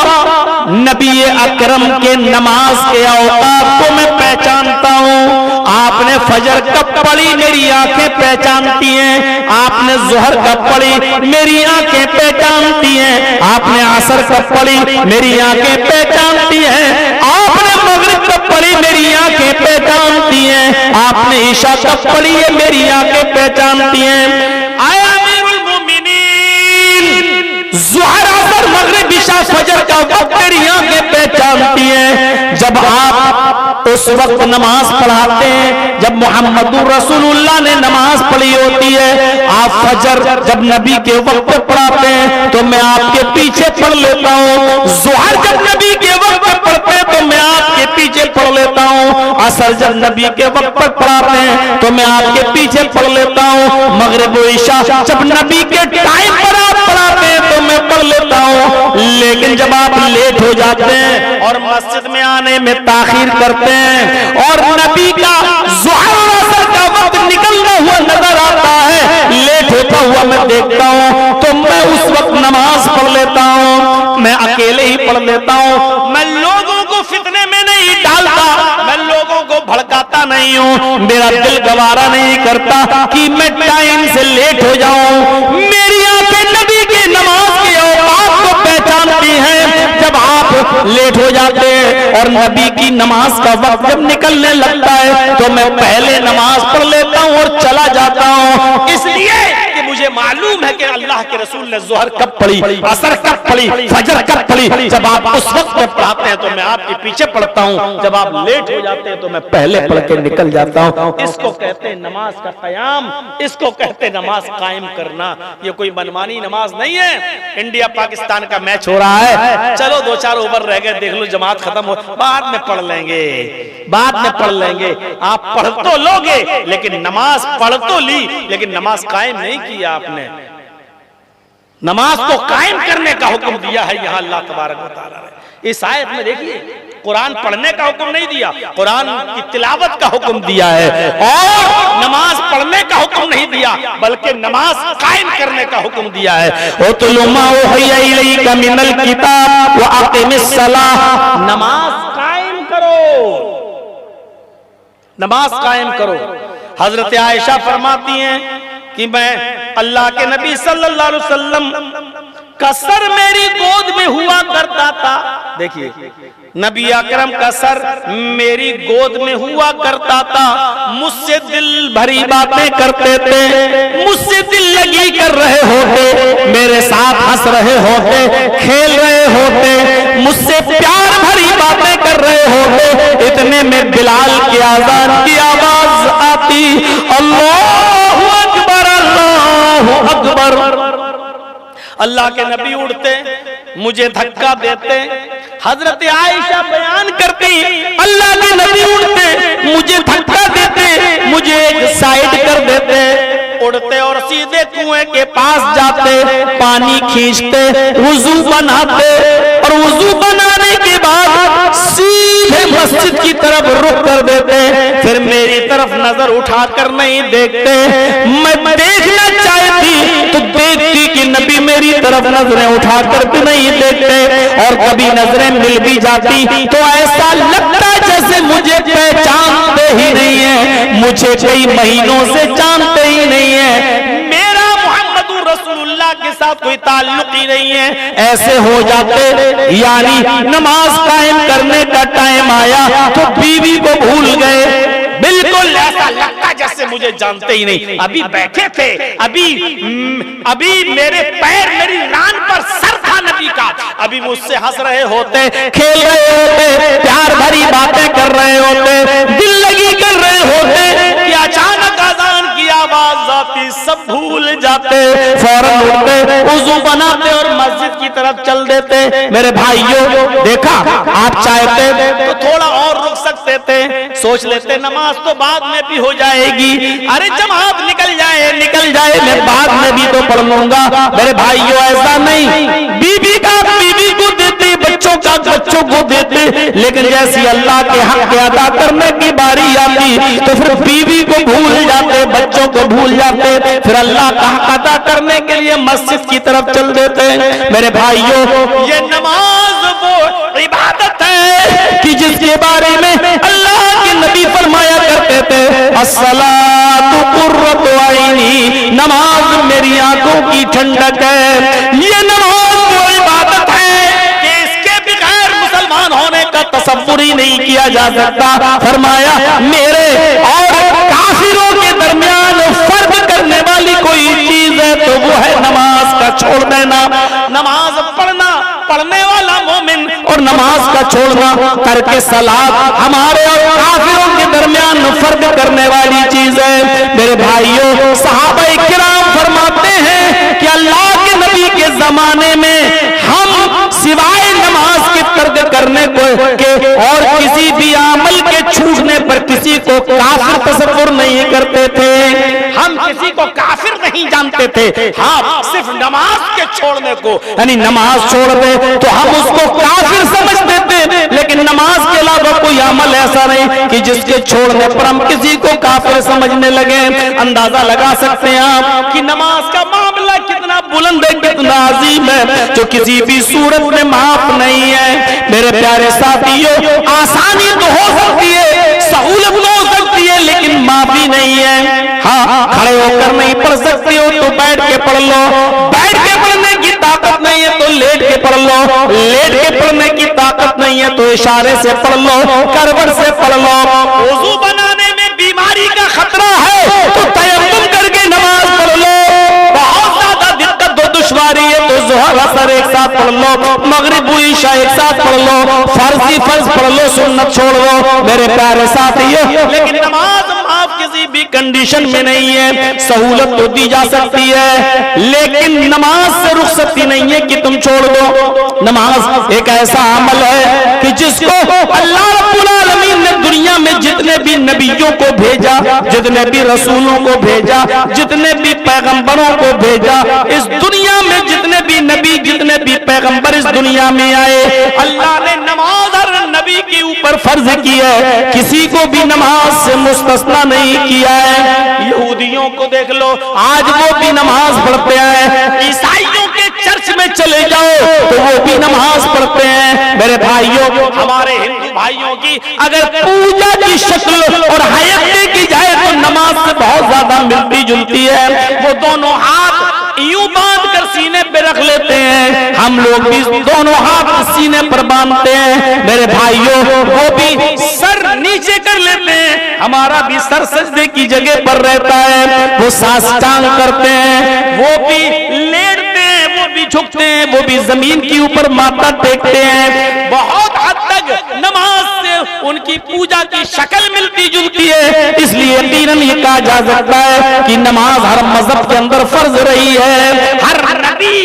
नबी अकरम के नमाज के औकात को मैं पहचानता हूं। आपने फजर कब पढ़ी मेरी आंखें पहचानती हैं, आपने जोहर कब पढ़ी मेरी आंखें पहचानती हैं, आपने असर कब पढ़ी मेरी आंखें पहचानती हैं, आपने मगरिब कब पढ़ी मेरी आंखें पहचानती हैं, आपने ईशा कब पढ़ी है मेरी आंखें पहचानती हैं। आया ज़ुहर असर मगरिब इशा फजर का वक्त मेरी आंखें पहचानती हैं। जब आप उस वक्त नमाज पढ़ाते हैं जब मोहम्मदुर रसूलुल्लाह ने नमाज पढ़ी होती है, आप फजर जब नबी के वक्त पे पढ़ाते हैं तो मैं आपके पीछे पढ़ लेता हूँ। ज़ुहर जब नबी के वक्त पे पढ़ते हैं तो मैं आपके पीछे पढ़ लेता हूँ। असर जब नबी के वक्त पर पढ़ाते हैं तो मैं आपके पीछे पढ़ लेता हूँ। मगरिब व इशा जब नबी के टाइम पर आप पढ़ाते हैं तो मैं पढ़ लेता हूँ। लेकिन जब आप लेट हो जाते हैं और मस्जिद में आने में ताखीर करते हैं और नबी का ज़ुहर और असर का वक्त निकलना हुआ नजर आता है, लेट होता हुआ मैं देखता हूँ, तो मैं उस वक्त नमाज पढ़ लेता हूँ। मैं अकेले ही पढ़ लेता हूँ, मैं लोगों को फितने में नहीं डालता, मैं लोगों को भड़काता नहीं हूँ। मेरा दिल गवारा नहीं करता कि मैं टाइम से लेट हो जाऊं। मेरी आंखें नबी के नमाज के औकात को पहचानती हैं। जब आप लेट हो जाते हैं और नबी की नमाज का वक्त जब निकलने लगता है तो मैं पहले नमाज पढ़ लेता हूँ और चला जाता हूँ, इसलिए कि मुझे मालूम है कि अल्लाह के रसूल ने ज़ुहर कब पढ़ी, असर कब पढ़ी, फजर कब पढ़ी। जब आप उस वक्त में पढ़ाते हैं तो मैं आपके पीछे पढ़ता हूँ, जब आप लेट हो जाते हैं तो मैं पहले पढ़ के निकल जाता हूँ। इसको कहते हैं नमाज का क़याम, इसको कहते हैं नमाज कायम करना। ये कोई मनमानी नमाज नहीं है। इंडिया पाकिस्तान का मैच हो रहा है, चलो 2-4 ओवर रह गए, देख लो जमात खत्म हो, बाद में पढ़ लेंगे, बाद में पढ़ लेंगे। आप पढ़ तो लोगे लेकिन नमाज पढ़ तो ली, लेकिन नमाज कायम नहीं किया आपने। नमाज को कायम करने का हुक्म दिया है यहाँ अल्लाह तबारक व तआला ने। इस आयत में देखिए, कुरान पढ़ने का हुक्म नहीं दिया, कुरान की तिलावत का हुक्म दिया है, और नमाज पढ़ने का हुक्म नहीं दिया बल्कि नमाज कायम करने का हुक्म दिया है। उतलु मा उहिया इलैका मिनल किताब व अक़िमिस सलाह। नमाज कायम करो, नमाज कायम करो। हजरत आयशा फरमाती हैं कि मैं अल्लाह के नबी सल्लल्लाहु अलैहि वसल्लम का सर मेरी गोद में हुआ करता था। देखिए, नबी अकरम का सर मेरी गोद में हुआ करता था, मुझसे दिल भरी बातें करते थे, मुझसे दिल लगी कर रहे होते, मेरे साथ हंस रहे होते, खेल रहे होते, मुझसे प्यार भरी बातें कर रहे होते। इतने में बिलाल की आजान की आवाज आती, अल्लाहु अकबर, अल्लाहु अकबर। अल्लाह के नबी उड़ते, मुझे धक्का देते। हजरत आयशा बयान करती, अल्लाह के नबी उड़ते, मुझे धक्का देते, मुझे एक साइड कर देते, उड़ते और सीधे कुएं के पास जाते, पानी खींचते, वुजू बनाते, और वुजू बनाने के बाद सीधे मस्जिद की तरफ रुख कर देते। फिर मेरी तरफ नजर उठाकर नहीं देखते। मैं देखना चाहती तो देखती कि नबी मेरी तरफ नजरें उठाकर भी नहीं देखते, और कभी नजरें मिल भी जाती तो ऐसा लगता जैसे मुझे पहचानते ही नहीं है, मुझे कई महीनों से जानते ही नहीं है, मेरा मोहम्मदुर रसूलुल्लाह के साथ कोई ताल्लुक ही नहीं है, ऐसे हो जाते। यानी नमाज कायम करने का टाइम आया तो बीवी को भूल गए, बिल्कुल ऐसा लगता जैसे मुझे जानते ही नहीं। अभी बैठे थे, अभी मेरे पैर मेरी रान पर सर था नबी का, अभी मुझसे हंस रहे होते, खेल रहे होते, प्यार भरी बातें कर रहे होते, दिल लगी कर रहे होते कि अचानक आजान की आवाज आती, सब भूल जाते, फौरन उठते, वुजू बनाते और मस्जिद की तरफ चल देते। मेरे भाइयों, देखा आप चाहते तो थोड़ा और रुक सकते थे, सोच लेते नमाज तो बाद में भी हो जाएगी। अरे जब आप निकल निकल जाए मैं बाद में भी तो पढ़ लूंगा। मेरे भाइयों ऐसा नहीं, बीवी का बीवी को देते, बच्चों का बच्चों को देते, लेकिन जैसी अल्लाह के हक के अदा करने की बारी आती तो फिर बीवी को भूल जाते, बच्चों को भूल जाते, फिर अल्लाह का हक अदा करने के लिए मस्जिद की तरफ चल देते। मेरे भाइयों, ये नमाज वो इबादत है कि जिसके बारे में अल्लाह के नबी फरमाया करते थे, अस्सलातु कुर्रतु ऐनी, नमाज मेरी आंखों की ठंडक है। ये नमाज वो इबादत है कि इसके बगैर मुसलमान होने का तसव्वुर ही नहीं किया जा सकता। फरमाया मेरे और काफिरों के दरमियान फर्क करने वाली कोई चीज है तो वो है नमाज का छोड़ देना। नमाज पढ़ना, पढ़ने वाला मोमिन और नमाज का छोड़ना, करके सलात हमारे और काफिरों के दरमियान फर्क करने वाली चीज है। मेरे भाइयों, सहाबाए किराम फरमाते हैं कि अल्लाह के नबी के जमाने में हम सिवाय नमाज के तर्क करने को के और किसी भी अमल के छूटने पर किसी को काफिर तसव्वुर नहीं करते थे। हम किसी को काफिर नहीं जानते थे। हाँ, सिर्फ नमाज के छोड़ने को, यानी नमाज छोड़ दे तो हम उसको काफिर समझते थे, लेकिन नमाज के अलावा कोई अमल ऐसा नहीं कि जिसके छोड़ने पर हम किसी को काफिर समझने लगे। अंदाजा लगा सकते हैं आप कि नमाज का मामला कितना बुलंद है, कितना अजीम है, जो किसी भी सूरत में माफ नहीं है। मेरे प्यारे साथियों, आसानी तो हो सकती है, सहूलत तो हो सकती है, लेकिन माफी नहीं है। हाँ, खड़े होकर नहीं पढ़ सकते हो तो बैठ के पढ़ लो, बैठ के पढ़ने की ताकत नहीं है तो लेट के पढ़ लो, लेट के पढ़ने की ताकत नहीं है तो इशारे से पढ़ लो, करवट से पढ़ लो। वुजू बनाने में बीमारी का खतरा है तो तयम्मुम करके नमाज पढ़ लो। बहुत ज्यादा दिक्कत और दुश्वारी है तो ज़ोहर असर एक साथ पढ़ लो, मगरिब ईशा एक साथ पढ़ लो, फर्ज पढ़ लो, सुन्नत छोड़ लो। मेरे प्यारे साथियों, लेकिन नमाज माफ किसी भी कंडीशन में नहीं है। सहूलत तो दी जा सकती है, लेकिन नमाज से रुखसती नहीं है कि तुम छोड़ दो। नमाज एक ऐसा अमल है कि जिसको अल्लाह रब्बुल आलमीन ने दुनिया में जितने भी नबियों को भेजा, जितने भी रसूलों को भेजा, जितने भी पैगंबरों को भेजा, इस दुनिया में जितने भी नबी, जितने भी पैगंबर इस दुनिया में आए, अल्लाह ने नमाज हर नबी के ऊपर फर्ज की है, किसी को भी नमाज से मुस्तस्ना नहीं किया है। यहूदियों को देख लो, आज वो भी नमाज पढ़ते हैं। ईसाइयों के चर्च में चले जाओ तो वो भी नमाज पढ़ते हैं। मेरे भाइयों, हमारे हिंदू भाइयों की अगर पूजा की शक्ल और हैयत देखी जाए तो नमाज से बहुत ज्यादा मिलती जुलती है। वो दोनों हाथ यूं बांध कर सीने पे रख लेते हैं, हम लोग भी दोनों हाथ सीने पर बांधते हैं। मेरे भाइयों, वो भी सर नीचे कर लेते हैं, हमारा भी सर सजदे की जगह पर रहता है। वो साष्टांग करते हैं, वो भी लेटते हैं, वो भी झुकते हैं, वो भी जमीन के ऊपर माथा टेकते हैं। बहुत हद तक नमाज से उनकी पूजा की शक्ल मिलती जुलती है। इसलिए यकीनन ये कहा जा सकता है कि नमाज हर मजहब के अंदर फर्ज रही है। हर नबी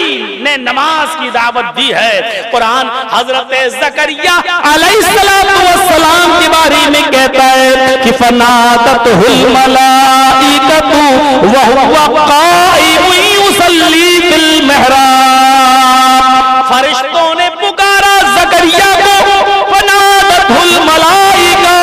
ने नमाज की दावत दी है। कुरान हजरत ज़करिया अलैहिस्सलातु वस्सलाम के बारे में कहता है कि फनादतहुल मलाइकतु व हुवा काइमुन युसल्ली फिल मेहराब। फरिश्तों ने पुकारा ज़करिया को, फनादतहुल मलाइका,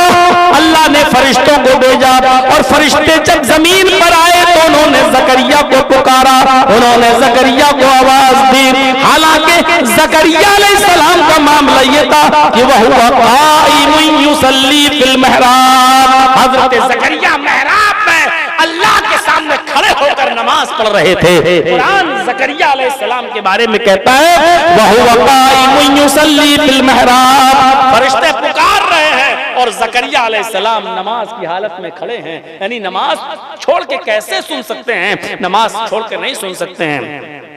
अल्लाह ने फरिश्तों को भेजा और फरिश्ते जब जमीन पर आए तो उन्होंने ज़करिया को पुकारा, उन्होंने ज़करिया को आवाज दी। हालांकि ज़करिया अलैहिस्सलाम का मामला ये था कि वह हुआ काइमुन युसल्ली फिल मेहराब। हजरत ज़करिया मेहराब में अल्लाह के सामने खड़े होकर नमाज पढ़ रहे थे। कुरान ज़करिया अलैहिस्सलाम के बारे में कहता है वह हुआ काइमुन युसल्ली फिल मेहराब। फरिश्ते पुकार रहे हैं और ज़करिया अलैहिस्सलाम नमाज की हालत में खड़े हैं। यानी नमाज छोड़ के कैसे सुन सकते हैं? नमाज छोड़ के नहीं सुन सकते हैं।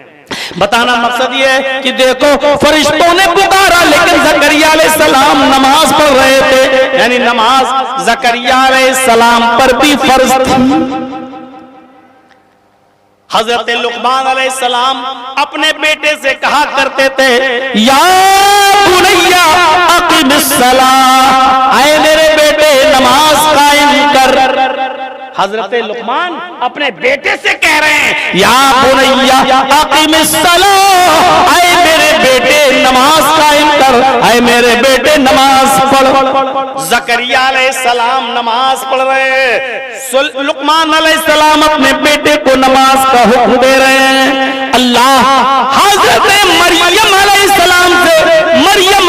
बताना मकसद ये है कि देखो, फरिश्तों ने पुकारा लेकिन ज़करिया अलैहिस्सलाम नमाज पढ़ रहे थे। यानी नमाज ज़करिया अलैहिस्सलाम पर भी फर्ज थी। हजरत लुकमान अलैहिस्सलाम अपने बेटे से कहा करते थे, या बुनैया अक़िमिस्सलाह, आए मेरे बेटे नमाज कायम कर। हजरत लुकमान अपने बेटे से कह रहे हैं, या बुनैया अक़िमिस्सलाह, ऐ मेरे बेटे नमाज कायम कर, ऐ मेरे बेटे नमाज पढ़। ज़करिया अलैहिस्सलाम नमाज पढ़ रहे हैं, लुकमान अलैहिस्सलाम अपने बेटे को नमाज का हुक्म दे रहे हैं। अल्लाह हजरत मरियम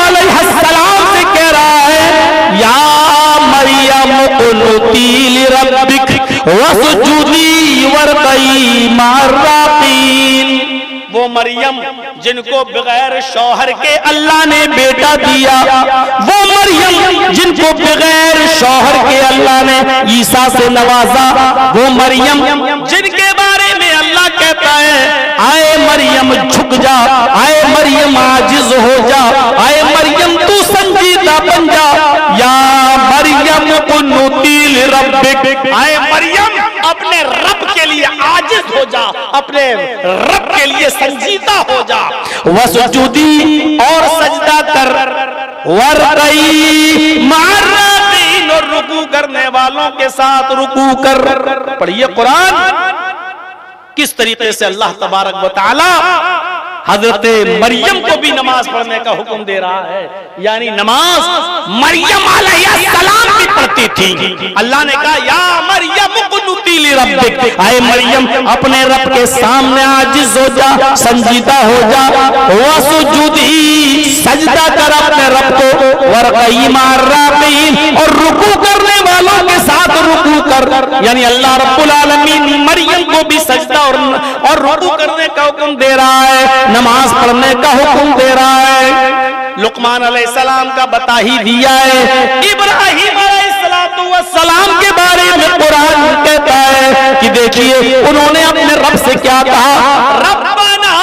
अलैहिस्सलाम से कह रहा है, या मरियम कुनुती लिरब्बिक वस्जुदी वरकई मर्राकीन। वो मरियम जिनको बगैर शौहर के अल्लाह ने बेटा दिया, वो मरियम जिनको बगैर शौहर के अल्लाह ने ईसा से नवाजा, वो मरियम जिनके बारे में अल्लाह कहता है, आए मरियम झुक जा, आए मरियम आजिज हो जा, आए मरियम तू संजीदा बन जा, या मरियम कुनुती लिरब्बिक, आए मरियम अपने रब के लिए आजिज हो जा, अपने रब के लिए संजीदा हो जा, वसजुदी और सजदा कर, वरकई मर्राकीन और रुकू करने वालों के साथ रुकू कर। पढ़िए कुरान किस तरीके से अल्लाह तबारक व तआला हजरत मरियम को भी नमाज पढ़ने का हुक्म दे रहा है, यानी नमाज मरियम अलैहिस्सलाम भी पढ़ती थी। अल्लाह ने कहा, या मरियम कुनुती लिरब्बिक, आए मरियम अपने रब के सामने आजिज हो जा, संजीदा हो जा, वसजुदी सजदा कर अपने रब को, वरकई मर्राकीन और रुकू करने वालों के साथ रुकू कर। यानी अल्लाह रब्बुल आलमीन मरियम को भी सजदा और रुकू करने का हुक्म दे रहा है, नमाज पढ़ने का हुक्म दे रहा है। लुकमान अलैहिस्सलाम का बता ही दिया है। इब्राहिम अलैहिस्सलाम के बारे में कुरान कहता है कि देखिए उन्होंने अपने रब से क्या कहा, रब्बना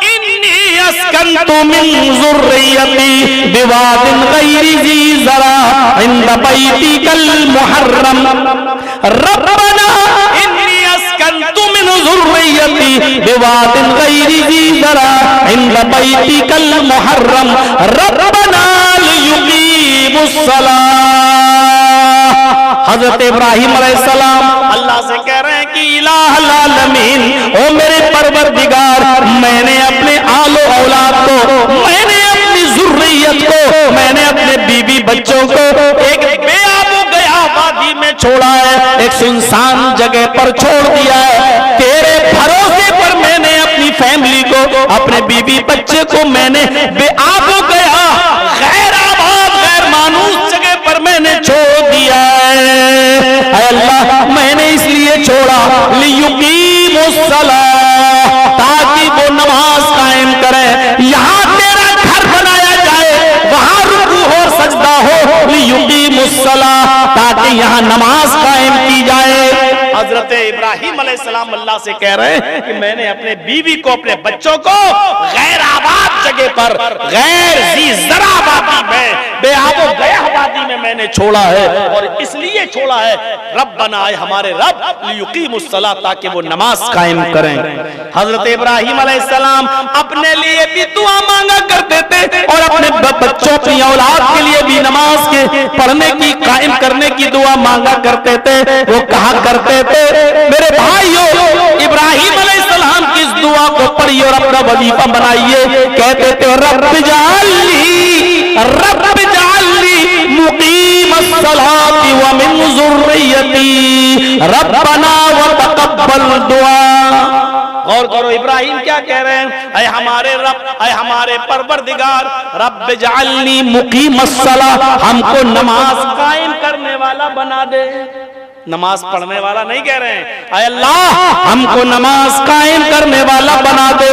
इन्नी अस्कनतु मिन ज़ुर्रियती बिवादिन गैरि ज़ी ज़रा इंद बैतिकल मुहर्रम, रब्बना इन्नी अस्कनतु मिन ज़ुर्रियती बिवादिन गैरि ज़ी ज़रा इंद बैतिकल मुहर्रम रब्बना लियुक़ीमुस्सलाह। हजरत इब्राहिम अलैहिस्सलाम अल्लाह से कह रहे हैं कि इलाहुल आलमीन, ओ मेरे परवरदिगार, मैंने अपने आलो औलाद को, मैंने अपनी ज़ुर्रियत को, मैंने अपने बीवी बच्चों को एक बेआबू गया वादी में छोड़ा है, एक सुनसान जगह पर छोड़ दिया है। तेरे भरोसे पर मैंने अपनी फैमिली को, अपने बीवी बच्चे को मैंने बेआबू गया गैर आबाद गैर मानूस जगह पर मैंने छोड़ दिया है। अल्लाह मैंने इसलिए छोड़ा, लियुक़ीमुस्सलाह, ताकि वो नमाज कायम करें, यहाँ तेरा घर बनाया जाए, वहाँ रुकू और सजदा हो, लियुक़ीमुस्सलाह, ताकि यहाँ नमाज कायम की जाए। हजरत इब्राहिम अलैहिस्सलाम अल्लाह से कह रहे हैं कि मैंने अपने बीवी को, अपने बच्चों को गैर आबाद जगह पर, गैर ज़ी ज़रा वादी में, बेआबो गया वादी में मैंने छोड़ा है, और इसलिए छोड़ा है रब्बना, हमारे रब, लियुक़ीमुस्सलाह, ताकि वो नमाज कायम करें। हजरत इब्राहिम अलैहिस्सलाम अपने लिए भी दुआ मांगा करते थे और अपने बच्चों की औलाद के लिए भी नमाज के पढ़ने की, कायम करने की दुआ मांगा करते थे। वो कहा करते थे, मेरे भाइयों, इब्राहिम अलैहिस्सलाम की इस दुआ को पढ़िए और अपना वजीफा बनाइए। कहते थे, रब्ब जाअलनी मुक़ीमस्सलाति व मिन ज़ुर्रियती रब्बना व तक़ब्बल दुआ। और करो इब्राहिम क्या कह रहे हैं, ऐ हमारे रब, ऐ हमारे परवरदिगार, रब्ब जाअलनी मुक़ीमस्सलाह, हमको नमाज कायम करने वाला बना दे। नमाज पढ़ने वाला नहीं कह रहे हैं, ऐ अल्लाह हमको नमाज कायम करने वाला बना दे।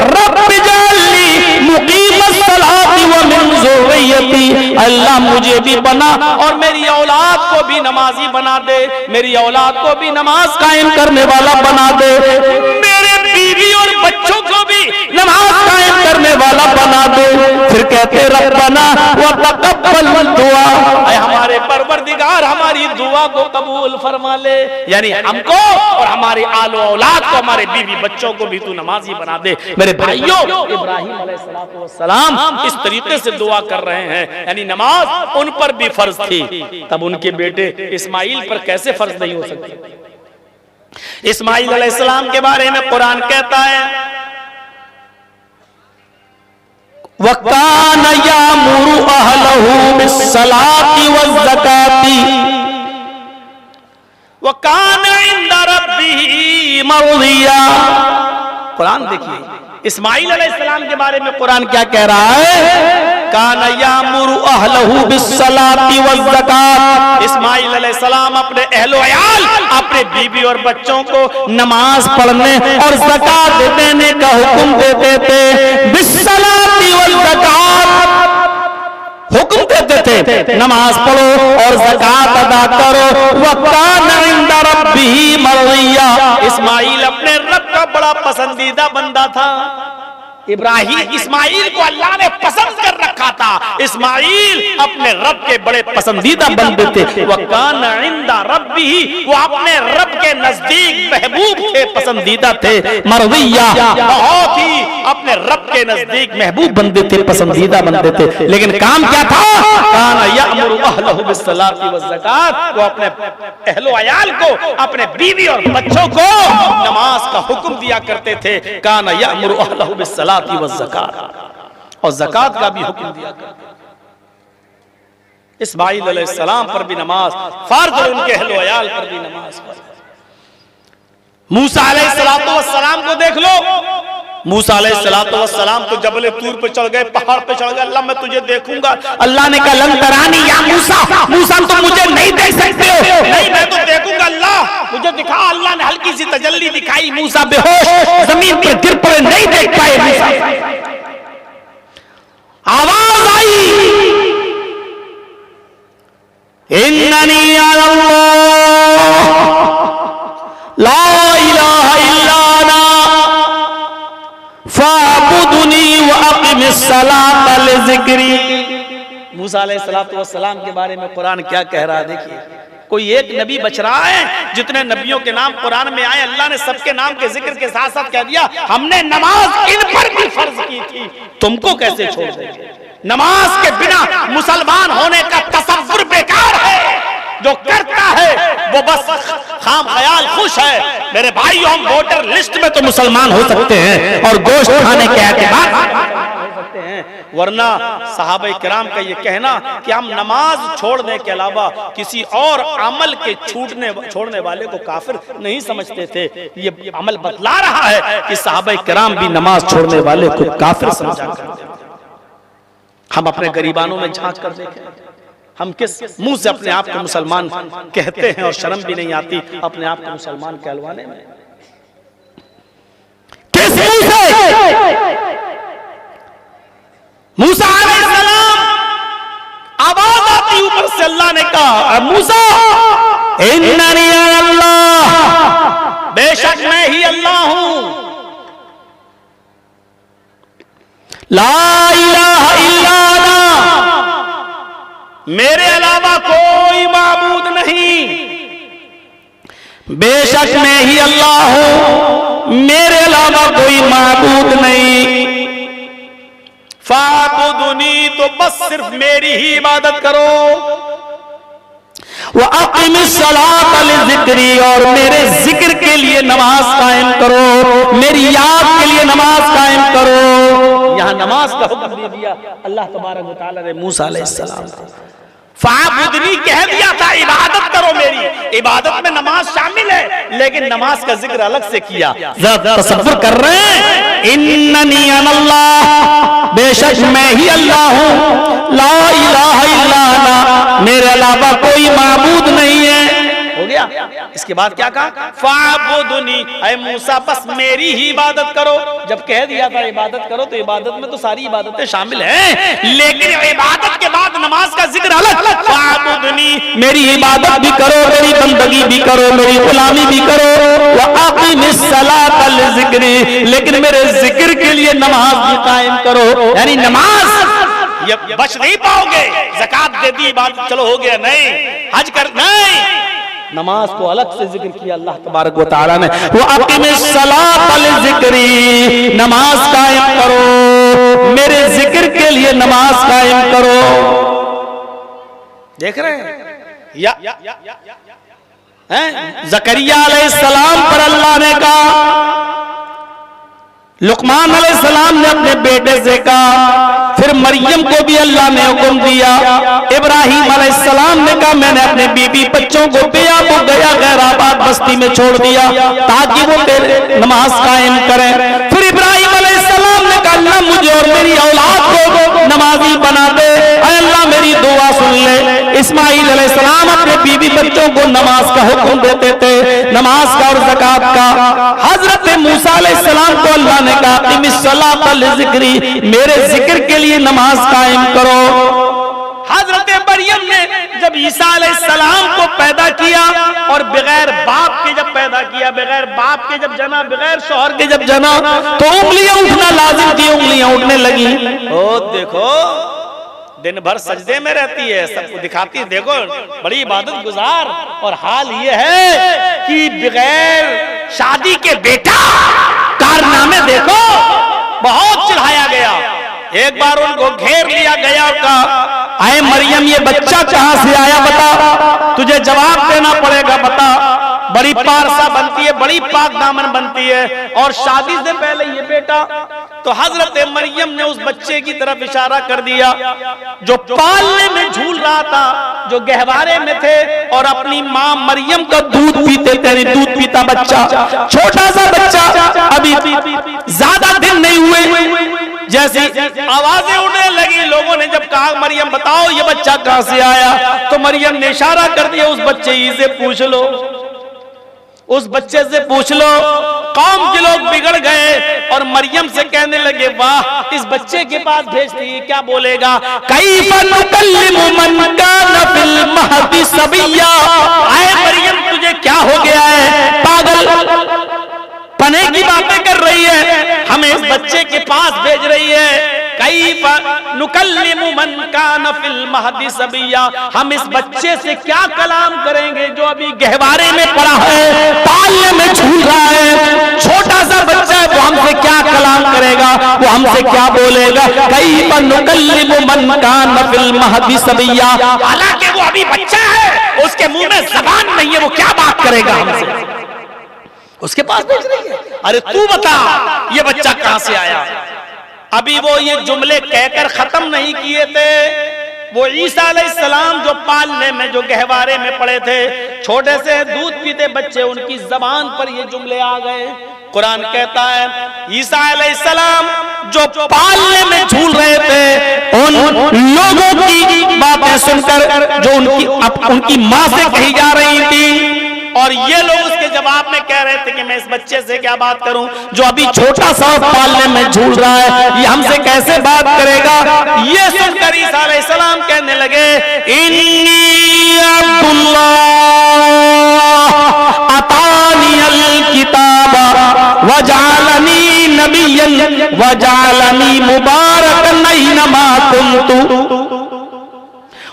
रब्ब जाअलनी मुक़ीमस्सलाति व मिन ज़ुर्रियती, अल्लाह मुझे भी बना और मेरी औलाद को भी नमाजी बना दे, मेरी औलाद को भी नमाज कायम करने वाला बना दे, मेरे बीवी और बच्चों को भी नमाज कायम करने वाला बना दे। फिर कहते रब्बना व तक़ब्बल दुआ, ऐ हमारे हमारे परवरदिगार हमारी दुआ को कबूल फरमा ले, यानी हमको और हमारे आलो औलाद को, हमारे बीवी बच्चों को भी तू नमाजी बना दे। मेरे भाइयों, इब्राहिम अलैहिस्सलाम इस तरीके से दुआ कर रहे हैं, यानी नमाज उन पर भी फर्ज थी, तब उनके बेटे इस्माइल पर कैसे फर्ज नहीं हो सकती। इस्माइल अलैहिस्सलाम के बारे में कुरान कहता है वकान यामुरु अहलहु बिस्सलाति वज़्ज़काति वकान इंदा रब्बिही मर्दिया। कुरान देखिए, इस्माइल अलैहिस्सलाम के बारे में कुरान क्या कह रहा है, कान यामुरु अहलहु बिस्सलाति वज़्ज़कात। इस्माइल अलैहिस्सलाम अपने अहलो अयाल, अपने बीवी और बच्चों को नमाज पढ़ने और ज़कात देने का हुक्म देते थे। बिस्सलाति वज़्ज़कात हुक्म देते थे, नमाज पढ़ो और ज़कात अदा करो। वकान इंदा रब्बिही मर्दिया। इस्माइल अपने रब का बड़ा पसंदीदा बंदा था। इब्राहिम इस्माइल को अल्लाह ने पसंद कर रखा था। इस्माइल अपने रब के बड़े पसंदीदा बंदे थे। वकान इंदा रब्बिही, वो अपने रब के नजदीक महबूब थे, पसंदीदा थे। मर्दिया, बहुत ही अपने रब के नजदीक महबूब बंदे थे, पसंदीदा बंदे थे। लेकिन काम क्या था, कान यामुरु अहलहु बिस्सलाति वज़्ज़कात। वो अपने अहलो अयाल को, अपने बीवी और बच्चों को नमाज का हुक्म दिया करते थे। कान यामुरु अहलहु बिस्सलाति वज़्ज़कात, और ज़कात का भी हुक्म दिया करते। इस्माइल अलैहिस्सलाम पर भी नमाज फर्ज और उनके अहलो अयाल पर भी नमाज फर्ज। मूसा अलैहिस्सलाम को देख लो। मूसा अलैहिस्सलाम तो जबल तूर पे चढ़ गए, पहाड़ पे चढ़ गए। अल्लाह मैं तुझे देखूंगा। अल्लाह ने कहा लन तरानी या मूसा, मूसा तुम मुझे नहीं देख सकते हो। नहीं, मैं तो देखूंगा, अल्लाह मुझे दिखा। अल्लाह ने हल्की सी तजल्ली दिखाई, मूसा बेहोश जमीन पर गिर पड़े, नहीं देख पाए मूसा। आवाज आई, इन्ननी अल्लाह ला इलाहा इल्ला अना फ़अब्दुनी व अक़िमिस्सलाता लिज़िक्री। मूसा अलैहिस्सलाम के बारे में कुरान क्या कह रहा है, देखिए। कोई एक नबी बच रहा है, जितने नबियों के नाम कुरान में आए अल्लाह ने सबके नाम के जिक्र के साथ साथ कह दिया हमने नमाज इन पर भी फर्ज की थी, तुमको कैसे छोड़ देंगे। नमाज के बिना मुसलमान होने का तसव्वुर बेकार है। जो करता है वो बस खाम ख्याल खुश है। मेरे भाई, हम वोटर लिस्ट में तो मुसलमान हो सकते हैं और गोश्त खाने के एतबार हो सकते हैं, वरना सहाबा किराम का ये कहना कि हम नमाज छोड़ने के अलावा किसी और अमल के छोड़ने वाले को काफिर नहीं समझते थे, ये अमल बतला रहा है कि सहाबा किराम भी नमाज छोड़ने वाले को काफिर समझा करते थे। हम अपने गरीबानों में झांक कर देखें, हम किस मुंह से अपने आप को मुसलमान कहते हैं और शर्म भी नहीं आती अपने आप को मुसलमान कहलवाने में। किस मुंह से? मूसा अलैहिस्सलाम, आवाज आती ऊपर से, अल्लाह ने कहा मूसा इन्ननी अल्लाह, बेशक मैं ही अल्लाह हूं। ला इलाहा इल्ला अना, मेरे अलावा कोई माबूद नहीं। बेशक मैं ही अल्लाह हूं, मेरे अलावा कोई माबूद नहीं। फाबुदुनी, तो बस सिर्फ मेरी ही इबादत करो। व अक़िमिस्सलाता लिज़िक्री, और मेरे जिक्र के लिए नमाज कायम करो, मेरी याद के लिए नमाज कायम करो। यहाँ नमाज का हुक्म दे दिया अल्लाह तबारक व तआला ने मूसा अलैहिस्सलाम को। फाबुदनी कह दिया था, इबादत करो मेरी। इबादत में नमाज शामिल है, लेकिन नमाज का जिक्र अलग से किया। तसव्वुर कर रहे हैं, इन्ननी अल्लाह, बेशक मैं ही अल्लाह हूं। ला इलाहा इल्ला अना, मेरे अलावा कोई माबूद नहीं है। हो गया। इसके बाद क्या कहा, फाबुदनी, ऐ मूसा बस मेरी ही इबादत करो। जब कह दिया था इबादत करो, तो इबादत में तो सारी इबादतें शामिल हैं, लेकिन इबादत के बाद नमाज का जिक्र अलग। फाबुदनी, मेरी इबादत भी करो, मेरी बंदगी भी करो, मेरी गुलामी भी करो। व अक़िमिस्सलाता लिज़िक्री, लेकिन मेरे जिक्र के लिए नमाज भी कायम करो। यानी नमाज ये बच नहीं पाओगे। ज़कात दे दी, बात चलो हो गया, नहीं हज कर, नहीं, नमाज को अलग से जिक्र किया अल्लाह तबारक व तआला ने। वो अक़ीमिस सलात लिज़िक्री, नमाज कायम करो, मेरे जिक्र के लिए नमाज कायम करो। देख रहे हैं ज़करिया अलैहिस्सलाम पर अल्लाह ने कहा, लुकमान अलैहिस्सलाम ने अपने बेटे से कहा, फिर मरियम को भी अल्लाह ने हुक्म दिया। इब्राहीम अलैहिस्सलाम ने कहा, मैंने अपने बीबी बच्चों को बेआब गया गैराबाद बस्ती में छोड़ दिया ताकि वो तेरे नमाज कायम करें। फिर इब्राहीम अलैहिस्सलाम ने कहा, अल्लाह मुझे और मेरी औलाद को नमाजी बना दे, अल्लाह मेरी दुआ सुन ले। इस्माइल अलैहिस्सलाम अपने बीबी बच्चों को नमाज का हुक्म देते थे, नमाज का और ज़कात का। हजरत मूसा अलैहिस्सलाम को अल्लाह ने कहा, अक़ीमिस सलात लिज़िक्री, मेरे जिक्र के लिए नमाज कायम करो। हजरत मरियम ने जब ईसा अलैहिस्सलाम को पैदा किया और बगैर बाप के जब पैदा किया, बगैर बाप के जब जना, बगैर शौहर के जब जना, तो उंगलियां उठना लाजिम थी, उंगलियां उठने लगी। ओ देखो, दिन भर सजदे में रहती है, सबको दिखाती है, देखो बड़ी इबादत गुजार, और हाल ये है कि बगैर शादी के बेटा, कारनामे देखो, बहुत चिढ़ाया गया। एक बार उनको घेर लिया गया और कहा, आए मरियम ये बच्चा कहां से आया बता, तुझे जवाब देना पड़ेगा, बता। बड़ी पारसा बनती है, बड़ी पाक दामन बनती है, और शादी से पहले ये बेटा। तो हजरत मरियम ने उस बच्चे की तरफ इशारा कर दिया जो पालने में झूल रहा था, जो गहवारे में थे और अपनी माँ मरियम का दूध पीते थे, दूध पीता बच्चा, छोटा सा बच्चा, अभी ज्यादा दिन नहीं हुए, जैसी आवाजें उड़ने लगी, लोगों ने जब कहा मरियम बताओ ये बच्चा कहां से आया, तो मरियम ने इशारा कर दिया, उस बच्चे ही से पूछ लो, उस बच्चे से पूछ लो। कौम के लोग बिगड़ गए और मरियम से कहने लगे, वाह इस बच्चे के पास भेजती है, क्या बोलेगा। कैफ़ नुकल्लिमु मन कान फिल महदी सबिय्या, आए मरियम तुझे क्या हो गया है, पागल पने की बातें कर रही है, हमें इस बच्चे के पास भेज रही है। कैफ़ नुकल्लिमु मन कान फिल महदी सबिय्या, हम इस बच्चे से क्या कलाम करेंगे जो अभी गहवारे में पड़ा है, पालने में झूल रहा है, छोटा सा बच्चा है, वो हमसे क्या कलाम करेगा, वो हमसे क्या बोलेगा। कैफ़ नुकल्लिमु मन कान फिल महदी सबिय्या, हालांकि वो अभी बच्चा है, उसके मुंह में जबान नहीं है, वो क्या बात करेगा हमसे, उसके पास भेज रही है। अरे तू बता ये बच्चा कहां से आया। अभी वो ये जुमले कहकर खत्म नहीं किए थे, वो ईसा अलैहिस्सलाम जो पालने में, जो गहवारे में पड़े थे, छोटे से दूध पीते बच्चे, उनकी जबान पर ये जुमले आ गए। कुरान कहता है ईसा अलैहिस्सलाम जो पालने में झूल रहे थे, उन लोगों की बातें सुनकर जो उनकी माँ से कही जा रही थी, और ये लोग उसके जवाब में कह रहे थे कि मैं इस बच्चे से क्या बात करूं जो अभी छोटा सा पालने में झूल रहा है, ये हमसे कैसे बात करेगा। ये सुनकर ईसा अलैहिस्सलाम कहने लगे, इन्नी अब्दुल्लाह अतानियल किताबा वजालनी नबिय्यन वजालनी मुबारकन ऐनमा कुन्तु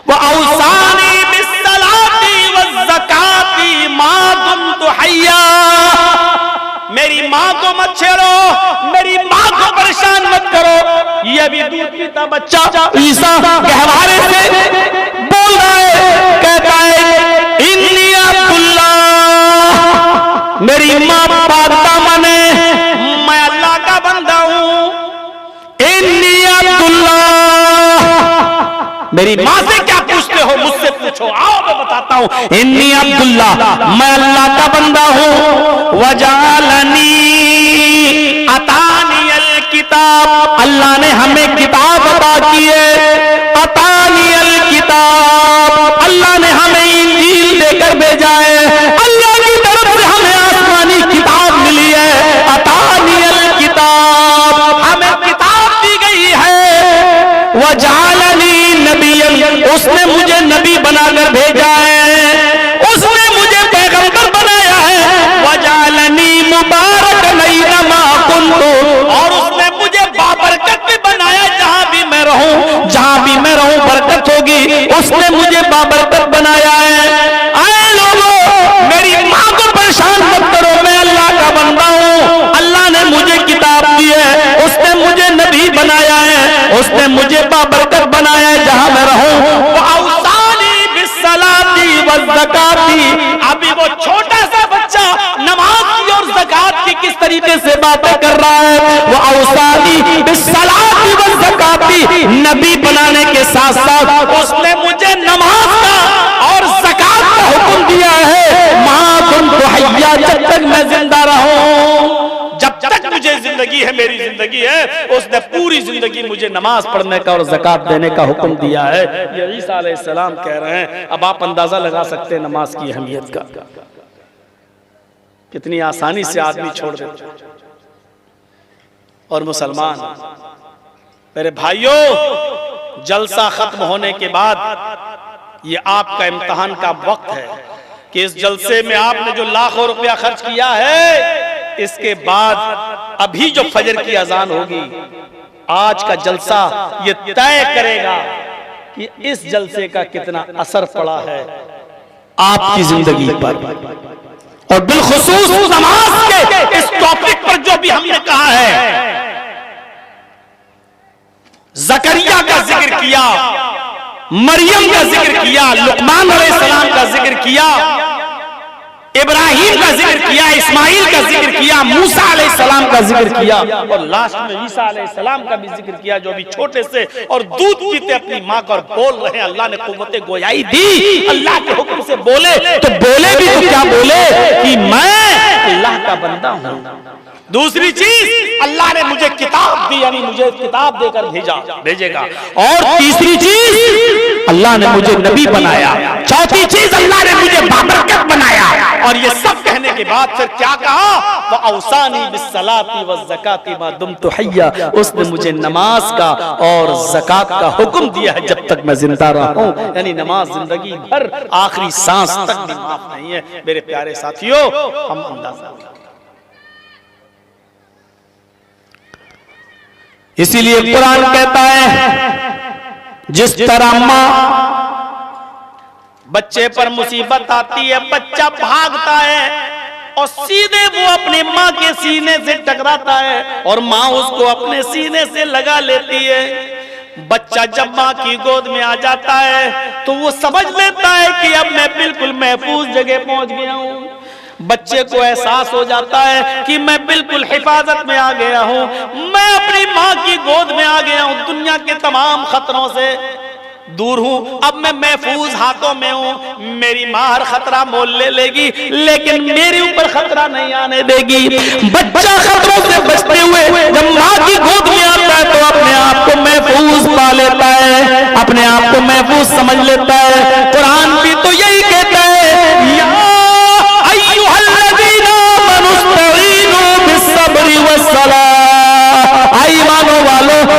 वऔसानी बिस्सलाती वज़्ज़काती मा दुम्तु हय्या। मेरी माँ को मत छेड़ो, मेरी माँ को परेशान मत करो। ये भी दूध पीता बच्चा ईसा गहवारे से बोल रहा है, कहता है इन्नी अब्दुल्लाह, मेरी माँ पाक मने, मैं अल्लाह का बंदा हूँ। इन्नी अब्दुल्लाह, मेरी माँ से क्या पूछते हो, मुझसे पूछो, आओ मैं बताता हूँ। इन्नी अब्दुल्लाह, मैं अल्लाह का बंदा हूँ। वजालनी अतानियल किताब, अल्लाह ने हमें किताब अता की है। अतानियल किताब, अल्लाह ने हमें इंजील देकर भेजा है, अल्लाह की तरफ से हमें आसमानी किताब मिली है। अतानियल किताब, हमें किताब दी गई है। वजालनी नबिय्यन, उसने मुझे नबी बनाकर भेजा है, उसने मुझे पैगंबर बनाया है। वजालनी मुबारकन ऐनमा कुन्तु, और उसने मुझे बाबरकत भी बनाया, जहां भी मैं रहूं, जहां भी उसने मुझे बाबरकत बनाया है। आए लोगों, मेरी माँ को परेशान मत करो, मैं अल्लाह का बंदा हूँ। अल्लाह ने मुझे किताब दी है, उसने मुझे नबी बनाया है, उसने मुझे बाबरकत बनाया है जहां मैं रहूं। वो औसानी बिस्सलाती वज़्ज़काती। अभी वो छोटा सा बच्चा नमाज की और ज़कात की किस तरीके से बातें कर रहा है। वो औसानी बिस्सलाती वज़्ज़काती, नबी बनाने के साथ साथ उसने मुझे नमाज का और ज़कात का हुक्म दिया है। मां कुन्तु हय्या, जब तक मैं जिंदा रहूं, जब तक मुझे जिंदगी है, मेरी जिंदगी है, उसने पूरी जिंदगी मुझे नमाज पढ़ने का और ज़कात देने का हुक्म दिया है। ये ईसा अलैहिस्सलाम कह रहे हैं। अब आप अंदाजा लगा सकते हैं नमाज की अहमियत का, कितनी आसानी से आदमी छोड़ देता है। और मुसलमान मेरे भाइयों, जलसा खत्म होने के बाद ये आपका इम्तिहान का वक्त है कि इस जलसे में आपने जो लाखों रुपया खर्च किया है, इसके बाद अभी जो फजर की अजान होगी, आज का जलसा ये तय करेगा कि इस जलसे का कितना असर पड़ा है आपकी जिंदगी पर। और बिलखुसूस नमाज के इस टॉपिक पर जो भी हमने कहा है, ज़करिया का जिक्र किया, मरियम का जिक्र किया, लुकमान अलैहिस्सलाम का जिक्र किया, इब्राहिम का जिक्र किया, इस्माइल का जिक्र किया, मूसा अलैहिस्सलाम का जिक्र किया, और लास्ट में ईसा अलैहिस्सलाम का भी जिक्र किया, जो अभी छोटे से और दूध पीते अपनी माँ को बोल रहे हैं। अल्लाह ने कुव्वते गोयाई दी, अल्लाह के हुक्म से बोले तो बोले भी तो क्या बोले कि मैं अल्लाह का बंदा हूँ। दूसरी चीज, अल्लाह ने मुझे किताब दी, यानी मुझे किताब देकर भेजेगा। और तीसरी चीज, अल्लाह ने मुझे नबी बनाया। चौथी चीज, अल्लाह ने मुझे बाबरकत बनाया। और ये सब कहने के बाद फिर क्या कहा, वो औसानी बिस्सलाती वज़्ज़काती मा दुम्तु हय्या, उसने मुझे नमाज का और ज़कात का हुक्म दिया है जब तक मैं जिंदा रहा हूँ। यानी नमाज जिंदगी भर, आखिरी सांस तक भी माफ नहीं है। मेरे प्यारे साथियों, हम अंदाजा, इसीलिए कुरान कहता है, जिस तरह माँ बच्चे पर मुसीबत आती है, बच्चा भागता है और सीधे वो अपने माँ के सीने से टकराता है और माँ उसको अपने सीने से लगा लेती है। बच्चा जब माँ की गोद में आ जाता है तो वो समझ लेता है कि अब मैं बिल्कुल महफूज जगह पहुंच गया हूँ। बच्चे को एहसास हो जाता है कि मैं बिल्कुल हिफाजत में आ गया हूँ, मैं अपनी माँ की गोद में आ गया हूँ, दुनिया के तमाम खतरों से दूर हूँ, अब मैं महफूज हाथों में हूँ। मेरी माँ हर खतरा मोल ले लेगी लेकिन मेरे ऊपर खतरा नहीं आने देगी। बच्चा खतरों से बचते हुए जब माँ की गोद में आता है तो अपने आप को महफूज पा लेता है, अपने आप को महफूज समझ लेता है। कुरान भी तो यही कहता है,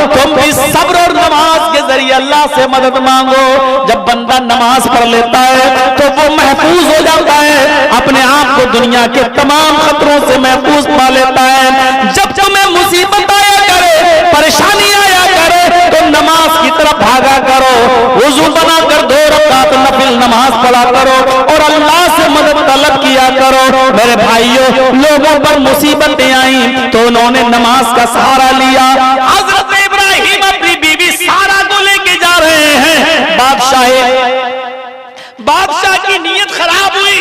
तुम भी सब्र और नमाज के जरिए अल्लाह से मदद मांगो। जब बंदा नमाज पढ़ लेता है तो वो महफूज हो जाता है, अपने आप को दुनिया के तमाम खतरों से महफूज पा लेता है। जब तुम्हें मुसीबत आया करे, परेशानी आया करे तो नमाज की तरफ भागा करो, वुजू बनाकर 2 रकात नफिल नमाज पढ़ा करो और अल्लाह से मदद तलब किया करो। मेरे भाइयों, लोगों पर मुसीबतें आई तो उन्होंने नमाज का सहारा लिया। हजरत इब्राहिम अपनी बीवी सारा को लेके जा रहे हैं। बादशाह की नीयत खराब हुई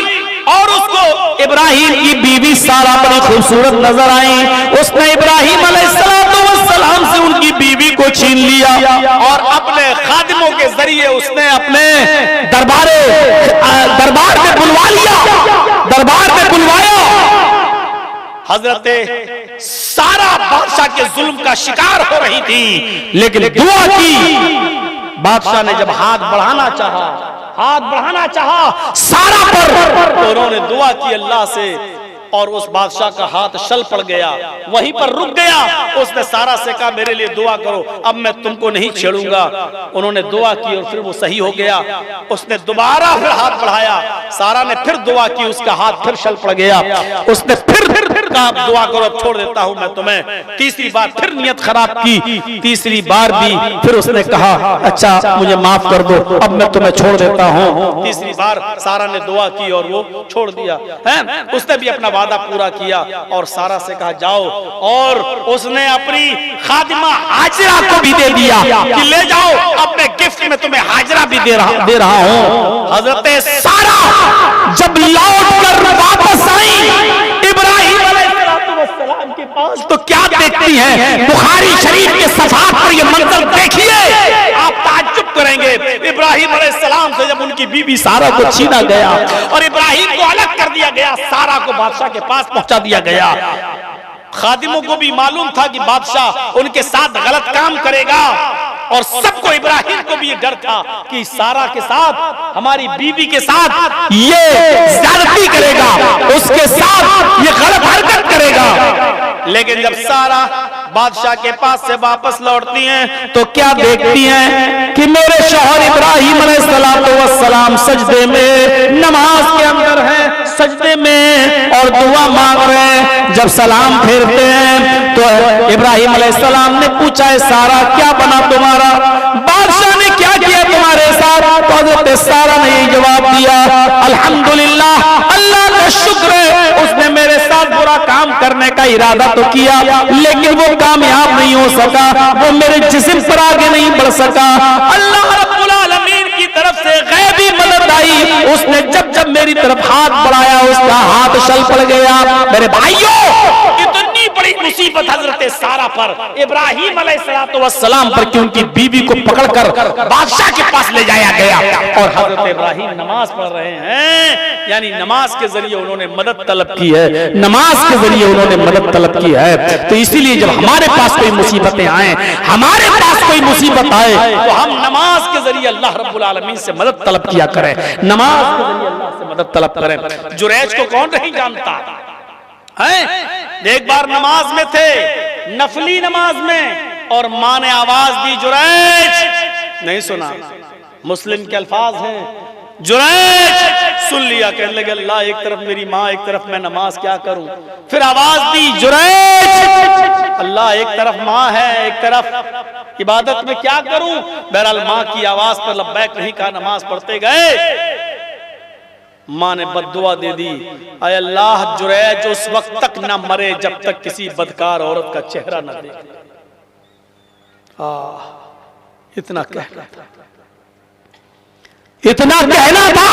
और उसको इब्राहिम की बीवी सारा बड़ी खूबसूरत नजर आई। उसने इब्राहिम अलैहिस्सलाम से उनकी बीवी को छीन लिया और अपने खादिमों के जरिए उसने अपने दरबार में बुलवा लिया, दरबार में बुलवाया। हजरत सारा बादशाह के जुल्म का शिकार हो रही थी लेकिन दुआ की। बादशाह ने जब हाथ बढ़ाना चाहा सारा पर, तो उन्होंने दुआ की अल्लाह से और उस बादशाह का हाथ शल पड़ गया, वहीं पर रुक गया। उसने सारा से कहा मेरे लिए दुआ करो, अब मैं तुमको नहीं छेड़ूंगा। उन्होंने दुआ की और फिर वो सही हो गया। उसने दोबारा फिर हाथ बढ़ाया, सारा ने फिर दुआ की, उसका हाथ फिर शल पड़ गया। उसने फिर कहा दुआ करो अब छोड़ देता हूं मैं तुम्हें। तीसरी बार फिर नियत खराब की, तीसरी बार भी फिर उसने कहा अच्छा मुझे माफ कर दो, अब मैं तुम्हें छोड़ देता हूं। तीसरी बार सारा ने दुआ की और वो छोड़ दिया है। उसने भी अपना वादा पूरा किया और सारा से कहा जाओ, और उसने अपनी खादिमा हाजिरा को भी दे दिया कि ले जाओ अपने गिफ्ट में तुम्हें हाजिरा भी दे रहा हूं। हजरत सारा जब लौट कर वापस आई इब्राहिम अलैहिस्सलाम के पास तो क्या देखती हैं? बुखारी शरीफ के सफात पर ये मंजर देखिए, आप ताज्जुब करेंगे। इब्राहिम अलैहिस्सलाम से जब उनकी बीबी सारा को छीना गया और इब्राहिम को अलग कर दिया गया, सारा को बादशाह के पास पहुंचा दिया गया। खादिमों को भी मालूम था कि बादशाह उनके साथ गलत काम करेगा, और सबको इब्राहिम को भी ये डर था कि सारा के साथ, हमारी बीबी के साथ ये ज्यादती करेगा, उसके साथ ये गलत हरकत करेगा। लेकिन जब सारा बादशाह के पास से वापस लौटती हैं तो क्या देखती हैं कि मेरे शौहर इब्राहिम अलैहिस्सलाम सजदे में, नमाज के अंदर है, सजदे में और दुआ मांग रहे हैं। जब सलाम फेरते हैं तो इब्राहिम अलैहिस्सलाम ने पूछा है सारा क्या बना तुम्हारा, बादशाह ने क्या किया तुम्हारे साथ? तो हज़रत सारा ने यही जवाब दिया अल्हम्दुलिल्लाह, अल्लाह का शुक्र है, उसने मेरे साथ बुरा काम करने का इरादा तो किया लेकिन वो कामयाब नहीं हो सका, वो मेरे जिस्म पर आगे नहीं बढ़ सका। अल्लाह रब्बुल आलमीन की तरफ से गैबी मदद आई, उसने जब जब मेरी तरफ हाथ बढ़ाया उसका हाथ चल पड़ गया। मेरे भाइयों, इतनी बड़ी मुसीबत हजरत सारा पर, इब्राहिम अलैहिस्सलाम पर कि उनकी बीवी को पकड़कर बादशाह के पास ले जाया गया और हजरत इब्राहिम नमाज पढ़ रहे हैं, यानी नमाज के जरिए उन्होंने मदद तलब की है, नमाज के जरिए उन्होंने मदद तलब की है। तो इसीलिए जब हमारे पास कोई मुसीबतें आए, हमारे पास कोई मुसीबत आए, तो हम नमाज के जरिए अल्लाह रब्बुल आलमीन से मदद तलब किया करें, नमाज के जरिए अल्लाह से मदद तलब करें। जुरैज को कौन नहीं जानता है? एक बार नमाज में थे, नफली नमाज में, और मां ने आवाज दी जुरैज, नहीं सुना, मुस्लिम के अल्फाज हैं, जुरैज सुन लिया, कहने लगे अल्लाह एक तरफ मेरी माँ एक तरफ मैं, नमाज क्या करूं? फिर आवाज दी जुरैज, अल्लाह एक तरफ माँ है एक तरफ इबादत में क्या करूं? बहरहाल माँ की आवाज पर लब्बैक नहीं कहा, नमाज पढ़ते गए। माँ ने बद्दुआ दे दी, अय अल्लाह जुरैज उस वक्त तक न मरे जब तक किसी बदकार औरत का चेहरा न देखे। इतना कहना था, इतना कहना था।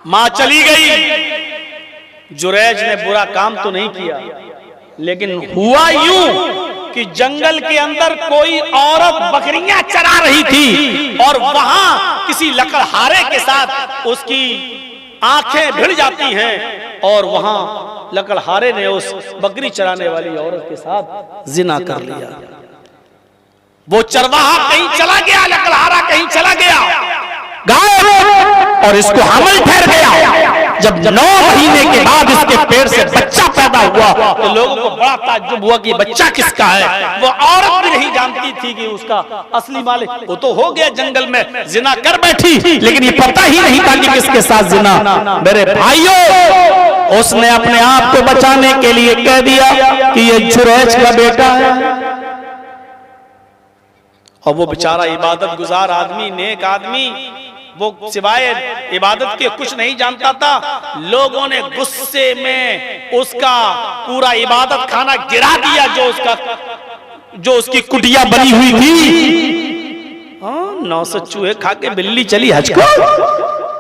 मां चली गई। जुरैज ने बुरा काम तो नहीं किया, लेकिन हुआ यूं कि जंगल के अंदर कोई औरत बकरियां चरा रही थी और वहां किसी लकड़हारे के साथ उसकी आंखें भिड़ जाती हैं और वहां लकड़हारे ने उस बकरी चराने वाली औरत के साथ जिना कर लिया। वो चरवाहा कहीं चला गया, लकड़हारा कहीं चला गया, गायब, और इसको हमल ठहर गया। जब 9 महीने के बाद इसके पेट से बच्चा पैदा हुआ तो लोगों को बड़ा ताज्जुब हुआ कि बच्चा किसका है। वो औरत भी नहीं जानती थी कि उसका असली मालिक, वो तो हो गया जंगल में जिना कर बैठी, लेकिन ये पता ही नहीं था कि किसके साथ जिना। मेरे भाइयों, उसने अपने आप को बचाने के लिए कह दिया कि ये जुरैज का बेटा है, और वो बेचारा इबादत गुजार आदमी, नेक आदमी, वो सिवाय इबादत के कुछ नहीं जानता था। लोगों ने गुस्से में उसका पूरा इबादत खाना गिरा दिया, जो उसकी कुटिया बनी हुई थी। 900 चूहे खा के बिल्ली चली हज को।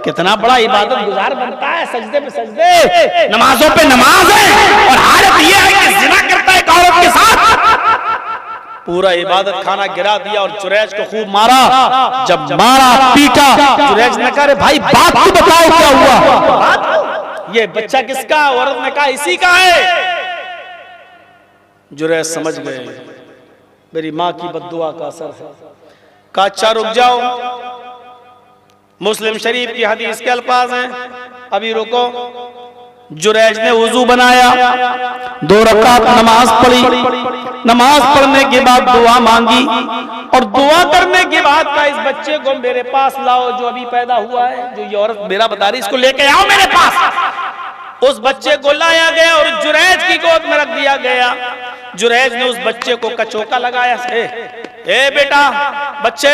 कितना बड़ा इबादत गुजार बनता है, सजदे पे सजदे, नमाजों पे नमाज है, और हालत ये है कि जिना करता है एक औरत के साथ। पूरा इबादत खाना गिरा दिया और जुरैज को खूब मारा। जब मारा पीटा, जुरैज ने कहा भाई बात तो बताओ क्या हुआ, ये बच्चा किसका? औरत ने कहा इसी का है। जुरैज समझ गए मेरी माँ की बद्दुआ का असर है। कहा अच्छा रुक जाओ, मुस्लिम शरीफ की हदीस के अल्फाज हैं, अभी रुको। जुरैज ने वुजू बनाया, 2 रकात नमाज पढ़ी, नमाज पढ़ने के बाद दुआ मांगी, और दुआ करने के बाद का इस बच्चे को मेरे पास लाओ जो अभी पैदा हुआ है, जो ये औरत मेरा बता रही, इसको लेके आओ मेरे पास। उस बच्चे को लाया गया और जुरैज की गोद में रख दिया गया। जुरैज ने उस बच्चे को कचौका लगाया, ए बेटा बच्चे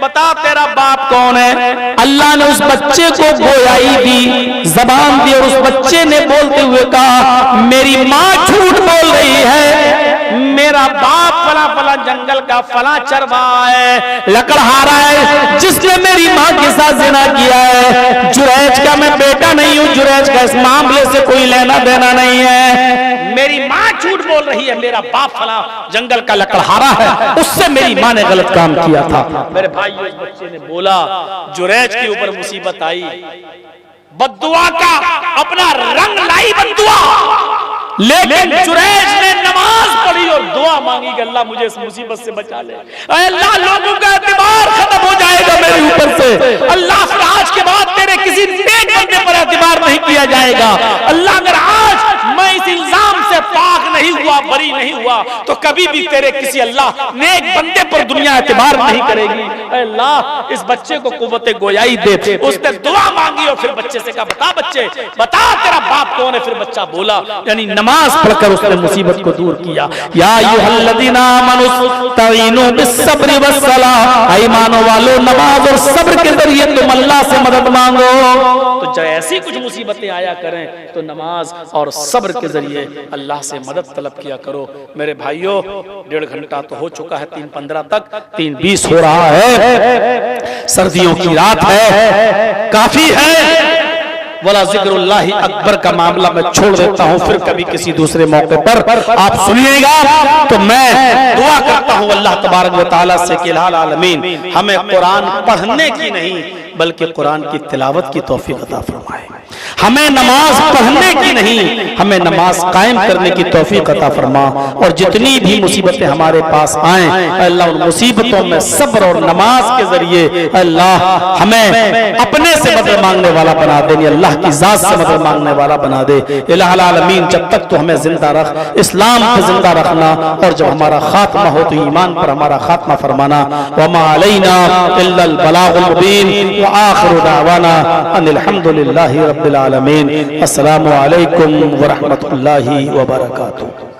बता तेरा बाप कौन है। अल्लाह ने उस बच्चे को गोयाई दी, जबान दी, और उस बच्चे ने बोलते हुए कहा मेरी माँ झूठ बोल रही है, मेरा बाप फला फला जंगल का फला चरवाहा है, लकड़हारा है, जिसने मेरी माँ के साथ जिना किया है। जुरैज का मैं बेटा नहीं हूँ, जुरैज का इस मामले से कोई लेना देना नहीं है। मेरी माँ झूठ बोल रही है, मेरा बाप फला जंगल का लकड़हारा है, उससे मेरी माँ ने गलत काम किया था। मेरे भाई उस बच्चे ने बोला, जुरैज के ऊपर मुसीबत आई, बद्दुआ का अपना रंग लाई बद्दुआ, लेकिन जुरैज ने नमाज पढ़ी और दुआ मांगी कि अल्लाह मुझे इस मुसीबत से बचा ले। अल्लाह लोगों का एतबार खत्म हो जाएगा मेरे ऊपर से, अल्लाह फिर आज के बाद तेरे किसी नेक बंदे पर एतबार नहीं किया जाएगा। अल्लाह अगर आज मैं इस इल्जाम से पाक नहीं हुआ, बरी नहीं हुआ, तो कभी भी तेरे किसी अल्लाह नेक बंदे पर दुनिया एतबार नहीं करेगी। अल्लाह इस बच्चे को कुव्वत गोयाई दे। उसने दुआ मांगी और फिर बच्चे से कहा बता बच्चे बता तेरा बाप कौन है। फिर बच्चा बोला, यानी नमाज पढ़कर उसने मुसीबत को दूर किया। या अय्युहल्लज़ीना आमनुस्तईनु बिस्सब्रि वस्सलाह, ईमान वालों नमाज और सब्र के जरिए तुम अल्लाह से मदद मांगो। तो जब ऐसी कुछ मुसीबतें आया करें तो नमाज और सब्र के जरिए अल्लाह से मदद तलब किया करो। मेरे भाइयों 1.5 घंटा तो हो चुका है, 3:15 तक, 3:20 हो रहा है, सर्दियों की रात है, काफी है। वाला जिक्रुल्लाह अकबर का मामला मैं छोड़ देता हूँ, फिर कभी किसी दूसरे मौके पर आप सुनिएगा। तो मैं दुआ करता हूँ अल्लाह तबारक व तआला से कि इलाहुल आलमीन हमें कुरान पढ़ने की नहीं बल्कि कुरान की तिलावत की तौफीक अता फरमाए। हमें नमाज पढ़ने की नहीं, हमें नमाज कायम करने की तौफीक अता फरमा। और जितनी भी मुसीबतें हमारे पास आए अल्लाह उन मुसीबतों में सब्र और नमाज के जरिए अल्लाह हमें अपने से मदद मांगने वाला बना दे, अल्लाह की जात से मदद मांगने वाला बना दे। इलाहुल आलमीन जब तक तो हमें जिंदा रख, इस्लाम पे जिंदा रखना, और जब हमारा खात्मा हो तो ईमान पर हमारा खात्मा फरमाना। वमा अलैना इल्लल बलागुल मुबीन व आखिरु दावाना अनिल हम्दुलिल्लाहि रब्बिल आलमीन। अस्सलामु अलैकुम व रहमतुल्लाहि व बरकातुहू।